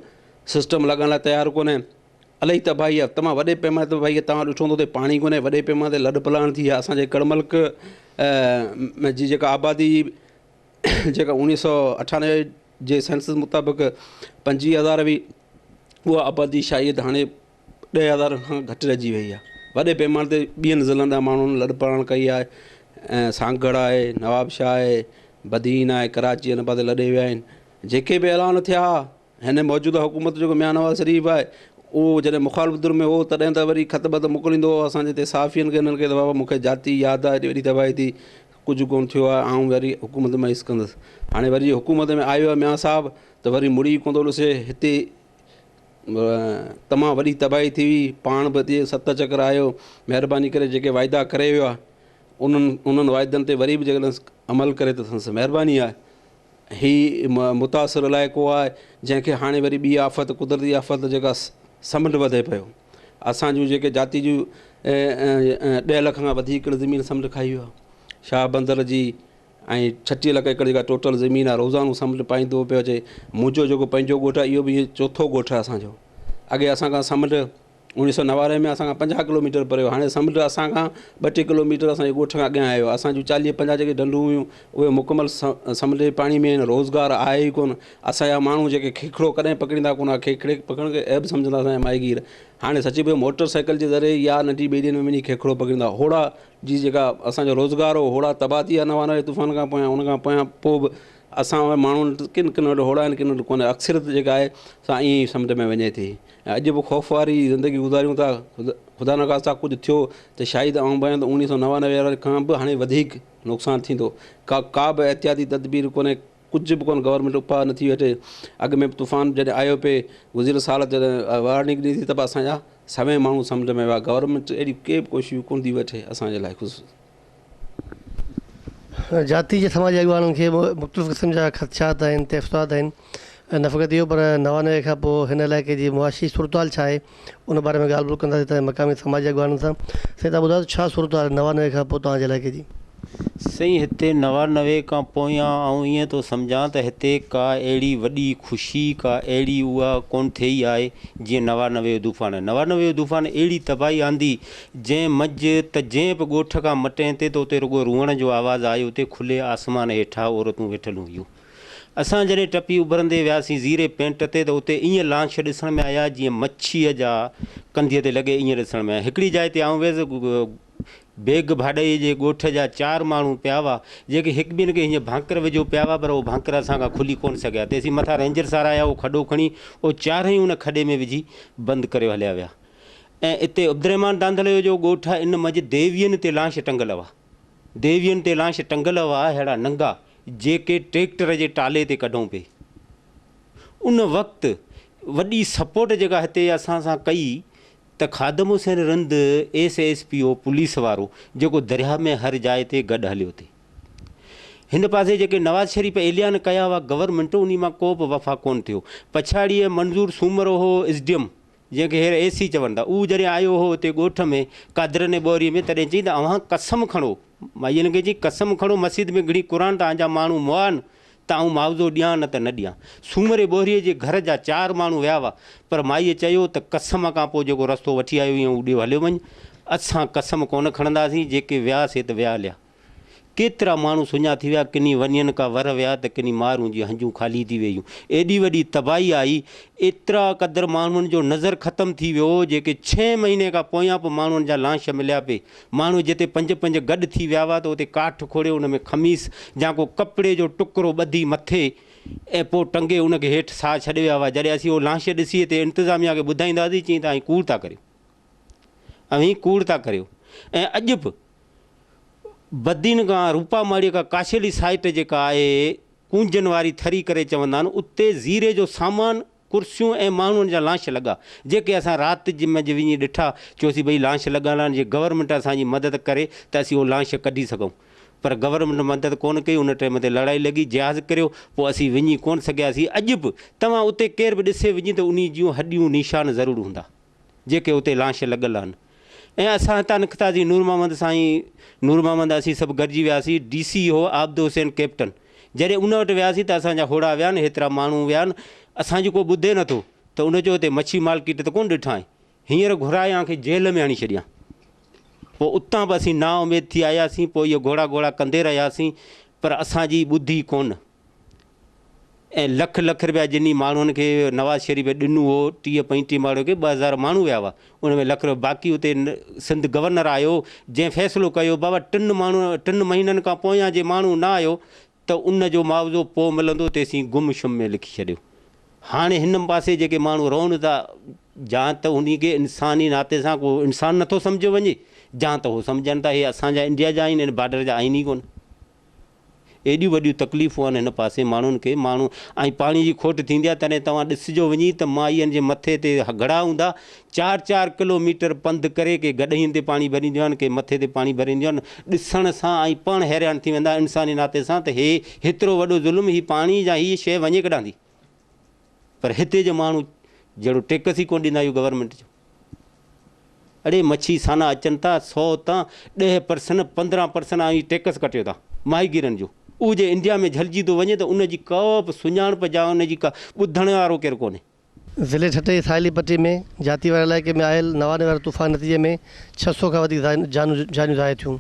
सिस्टम लॻाइण लाइ तयारु कोन्हे। इलाही तबाही आहे, तमामु वॾे पैमाने ते भई तव्हां ॾिठो हूंदो उते पाणी कोन्हे, वॾे पैमाने ते लॾ पलाण थी आहे। असांजे कड़मल्क जी जेका आबादी जेका 1998 जे सेंसस मुताबिक़ 25,000 हुई, उहा आबादी शायदि हाणे 10,000 खां घटि रहिजी वई आहे। वॾे पैमाने ते ॿियनि ज़िलनि जा माण्हुनि लॾ पलाण कई आहे। ऐं सांगड़ आहे, नवाबशाह आहे, बदीन आहे, कराची हिन पासे लॾे विया आहिनि। जेके बि ऐलान थिया हिन मौजूदा हुकूमत जेको मियां नवाज़ शरीफ़ आहे उहो जॾहिं मुखालफ़त में हो तॾहिं त वरी ख़त ॿत मोकिलींदो हो असांजे हिते सहाफ़ियुनि खे, हिननि खे त बाबा मूंखे जाती यादि आहे, एॾी वॾी तबाही थी, कुझु कोन्ह थियो आहे, आउं वरी हुकूमत में हिसु कंदुसि। हाणे वरी हुकूमत में आयो आहे मियां साहब त वरी मुड़ी कोन थो ॾिसे। हिते तमामु वॾी तबाही थी हुई, पाण बि हिते 7 चकर आयो। महिरबानी करे जेके वाइदा करे वियो आहे उन्हनि वाइदनि ते वरी बि जेकॾहिं अमल करे त संदसि महिरबानी आहे। हीउ मुतासिर इलाइक़ो आहे जंहिंखे हाणे वरी ॿी आफ़त, कुदरती आफ़त जेका समुंड वधे पियो। असांजूं जेके जाती जूं 10 लख खां वधीक ज़मीन समुंड खाई वियो आहे। शाह बंदर जी ऐं 36 लख एकड़ जेका टोटल ज़मीन आहे रोज़ानो समुंड पाईंदो पियो अचे। मुंहिंजो जेको पंहिंजो ॻोठु आहे इहो बि 4थो ॻोठु आहे असांजो। अॻे असांखां समुंड 1999 में असांखां 50 किलोमीटर परे, हाणे समुंड असांखां 2-3 किलोमीटर असांजे ॻोठ खां अॻियां आयो आहे। असांजूं 40-50 जेके ढंढूं हुयूं उहे मुकमल समुंड जे पाणी में आहिनि, रोज़गारु आहे ई कोन। असांजा माण्हू जेके खेखड़ो कॾहिं पकड़ींदा कोन, खेखड़े पकड़ण खे ऐब सम्झंदा असांजा माहीगीर। हाणे सची पियो मोटर साइकिल जे ज़रिए या नंढी ॿेड़ियुनि में वञी खेखड़ो पकड़ींदा। होड़ा जी जेका असांजो रोज़गारु हो, होड़ा तबाह थी आहे 99 तूफ़ान खां पोयां। उन खां पोइ बि असां माण्हुनि किन किन वटि होड़ा आहिनि, किन वटि कोन्हे। अक्सरियत जेका आहे सा ईअं ई समुंड में वञे थी। अॼु बि ख़ौफ़ वारी ज़िंदगी गुज़ारियूं था। ख़ुदा न ख़ास्ता कुझु थियो त शायदि आउं बयां त 1999 खां बि हाणे वधीक नुक़सानु थींदो। का बि एहतियाती तदबीर कोन्हे, कुझु बि कोन्हे, गवर्नमेंट उपा नथी वठे। अॻु में तूफ़ान जॾहिं आयो पिए गुज़िरियल साल जॾहिं वार्निंग ॾिनी थी त बि असांजा सभई माण्हू समुंड में विया। गवर्नमेंट अहिड़ी के बि कोशिशूं कोन थी वठे असांजे लाइ। जाती जे समाजी अॻुवाननि खे मुख़्तलिफ़ क़िस्म जा ख़दशात आहिनि, तहफ़्फ़ुज़ात आहिनि। न फ़क़ति इहो पर 99 खां पोइ हिन इलाइक़े जी मुआशी सूरतहाल छा आहे उन बारे में ॻाल्हि ॿोल कंदासीं त मक़ामी समाजी अॻुवाननि सां। साईं तव्हां ॿुधायो छा सूरतहाल 99 खां पोइ तव्हांजे इलाइक़े जी? साईं हिते 99 खां पोयां ऐं ईअं थो सम्झां त हिते का अहिड़ी वॾी ख़ुशी, का अहिड़ी उहा कोन थी आहे जीअं 99 जो तूफ़ान। 99 जो तूफ़ान अहिड़ी तबाही आंदी जंहिं मंझि त जंहिं बि ॻोठ खां मटे ते त उते रुॻो रुअण जो आवाज़ु आयो। उते खुले आसमान हेठां औरतूं वेठल हुयूं। असां जॾहिं टपी उभरंदे वियासीं ज़ीरे पेंट ते त उते ईअं लांछ ॾिसण में आया जीअं मच्छीअ जा कंधीअ ते लॻे, ईअं ॾिसण में आया। हिकिड़ी जाइ ते आउं वियुसि बेग भाड़े जे ॻोठ जा 4 माण्हू पिया हुआ जेके हिकु ॿिनि खे हीअं भांकर वेझो पिया हुआ, पर उहो भांकर असां खां खुली कोन सघिया। तेसीं मथां रेंजर सार आया, उहो खॾो खणी उहो 4 ई उन खॾे में विझी बंदि करे हलिया विया। ऐं हिते अब्दुरहमान दांधले जो ॻोठ आहे, इन मंझि देवियनि ते लाश टंगल हुआ, देवियनि ते लाश टंगल हुआ अहिड़ा नंगा जेके ट्रैक्टर जे टाले ते कढूं पिए। उन वक़्तु वॾी सपोर्ट जेका हिते असां सां कई त ख़ादम हुसैन रंद SSPO पुलिस वारो जेको दरिया में हर जाइ ते गॾु हलियो थे। हिन पासे जेके नवाज़ शरीफ़ ऐलान कया हुआ गवर्नमेंट, उन मां को बि वफ़ा कोन थियो। पछाड़ीअ मंज़ूर सूमर हो SDM जंहिंखे हींअर AC चवनि था, उहो जॾहिं आयो हो हुते ॻोठ में कादरनि ॿोरीअ में, तॾहिं चई त अव्हां कसम खणो, माईअनि खे चई कसम खणो मस्जिद में घणी क़ुर तव्हांजा माण्हू मुआ आहिनि त आऊं मुआवज़ो ॾियां न त न ॾियां। सूमरे ॿोरीअ जे घर जा 4 माण्हू विया हुआ, पर माईअ चयो त कसम खां पोइ जेको रस्तो वठी आयो हुई उहो हलियो वञु, असां कसम कोन खणंदासीं। जेके वियासीं त विया हलिया। केतिरा माण्हू सुञा थी विया, किनी वञनि का वर विया त किनी मारूं जी हंजूं ख़ाली थी वियूं। एॾी वॾी तबाही आई, एतिरा क़दुरु माण्हुनि जो नज़र ख़तमु थी वियो जेके 6 महीने खां पोयां बि माण्हुनि जा लाश मिलिया पे। माण्हू जिते 5-5 गॾु थी विया हुआ त उते काठ खोड़े उन में खमीस या को कपिड़े जो टुकड़ो ॿधी मथे ऐं पोइ टंगे उनखे हेठि साह छॾे विया हुआ। जॾहिं असीं उहो लाश ॾिसी हिते इंतिज़ामिया खे ॿुधाईंदासीं, चई तव्हां कूड़ था करियो, अवी कूड़ था करियो। ऐं अॼु बि बदीन खां रूपामाड़ीअ खां काशेली साइट जेका आहे कूंजनि वारी थरी करे चवंदा आहिनि, उते ज़ीरे जो सामान कुर्सियूं ऐं माण्हुनि जा लाश लॻा जेके असां राति जे में वञी ॾिठा। चयोसीं भई लाश लॻल आहिनि, जे गवर्नमेंट असांजी मदद करे त असीं उहो लाश कढी सघूं, पर गवर्नमेंट मदद कोन कई। उन टाइम ते लड़ाई लॻी, जहाज़ किरियो, पोइ असीं वञी कोन सघियासीं। अॼु बि तव्हां उते केर बि ॾिसे वञी त उन जूं हॾियूं निशान ज़रूरु हूंदा जेके उते लाश लॻल आहिनि। ऐं असां हितां निकितासीं नूर मोहम्मद साईं, नूर मोहम्मद असीं सभु गॾिजी वियासीं। DC हो आबिद हुसैन कैप्टन, जॾहिं उन वटि वियासीं त असांजा होड़ा विया आहिनि, हेतिरा माण्हू विया आहिनि, असांजो को ॿुधे नथो त उन चयो हिते मच्छी मार्केट त कोन ॾिठा आहीं, हींअर घुरायां खे जेल में हणी छॾियां। पोइ उतां बि असीं ना उमेद थी आयासीं। पोइ इहो घोड़ा कंदे रहियासीं, पर असांजी ॿुधी कोन। ऐं लख रुपया जिनी माण्हुनि खे नवाज़ शरीफ़ ॾिनो हो 30-35 माण्हुनि खे, 2000 माण्हू विया हुआ, उन में लख बाक़ी हुते सिंध गवर्नर आयो जंहिं फ़ैसिलो कयो बाबा 3 महीननि खां पोयां जे माण्हू न आयो त उन जो मुआवज़ो पोइ मिलंदो, तेसीं गुमशुम में लिखी छॾियो। हाणे हिन पासे जेके माण्हू रहनि था, या त उन खे इंसानी नाते सां को इंसानु नथो सम्झो वञे, या त उहो सम्झनि था हे असांजा इंडिया जा आहिनि, बॉर्डर जा आहिनि ई कोन। एॾियूं वॾियूं तकलीफ़ूं आहिनि हिन पासे माण्हुनि खे। माण्हू ऐं पाणी जी खोट थींदी आहे, तॾहिं तव्हां ॾिसिजो वञी त माईअनि जे मथे ते घड़ा हूंदा, 4-4 किलोमीटर पंधु करे के गॾहियुनि ते पाणी भरींदियूं आहिनि, के मथे ते पाणी भरींदियूं आहिनि। ॾिसण सां ऐं पाण हैरान थी वेंदा इंसानी नाते सां त हे हेतिरो वॾो ज़ुल्म, ही पाणी या हीअ शइ वञे कढंदी। पर हिते जो माण्हू जहिड़ो टेक्स ई कोन ॾींदा आहियूं गवर्नमेंट जो। अड़े मच्छी साना अचनि था 100 तां 10%, 15% ऐं टेक्स कटियो था माहीगीरनि जो। उहो जे इंडिया में झलिजी थो वञे त उनजी का बि सुञाणप या उनजी का ॿुधण वारो केरु कोन्हे। ज़िले ठटे साहिली पट्टी में जाती वारे इलाइक़े में आयल 99 वारे तूफ़ान नतीजे में 600 खां वधीक जानियूं ज़ाया थियूं।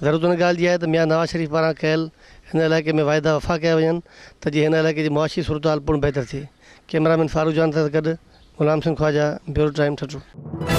ज़रूरत हुन ॻाल्हि जी आहे त मियां नवाज़ शरीफ़ पारां कयल हिन इलाइक़े में वाइदा वफ़ा कया वञनि त जीअं हिन इलाइक़े जी मुआशी सूरत हाल पिणु बहितर थिए। कैमरामैन फारूक जान सां गॾु गुलाम सिंह ख्वाजा, ब्यूरो टाइम ठटू।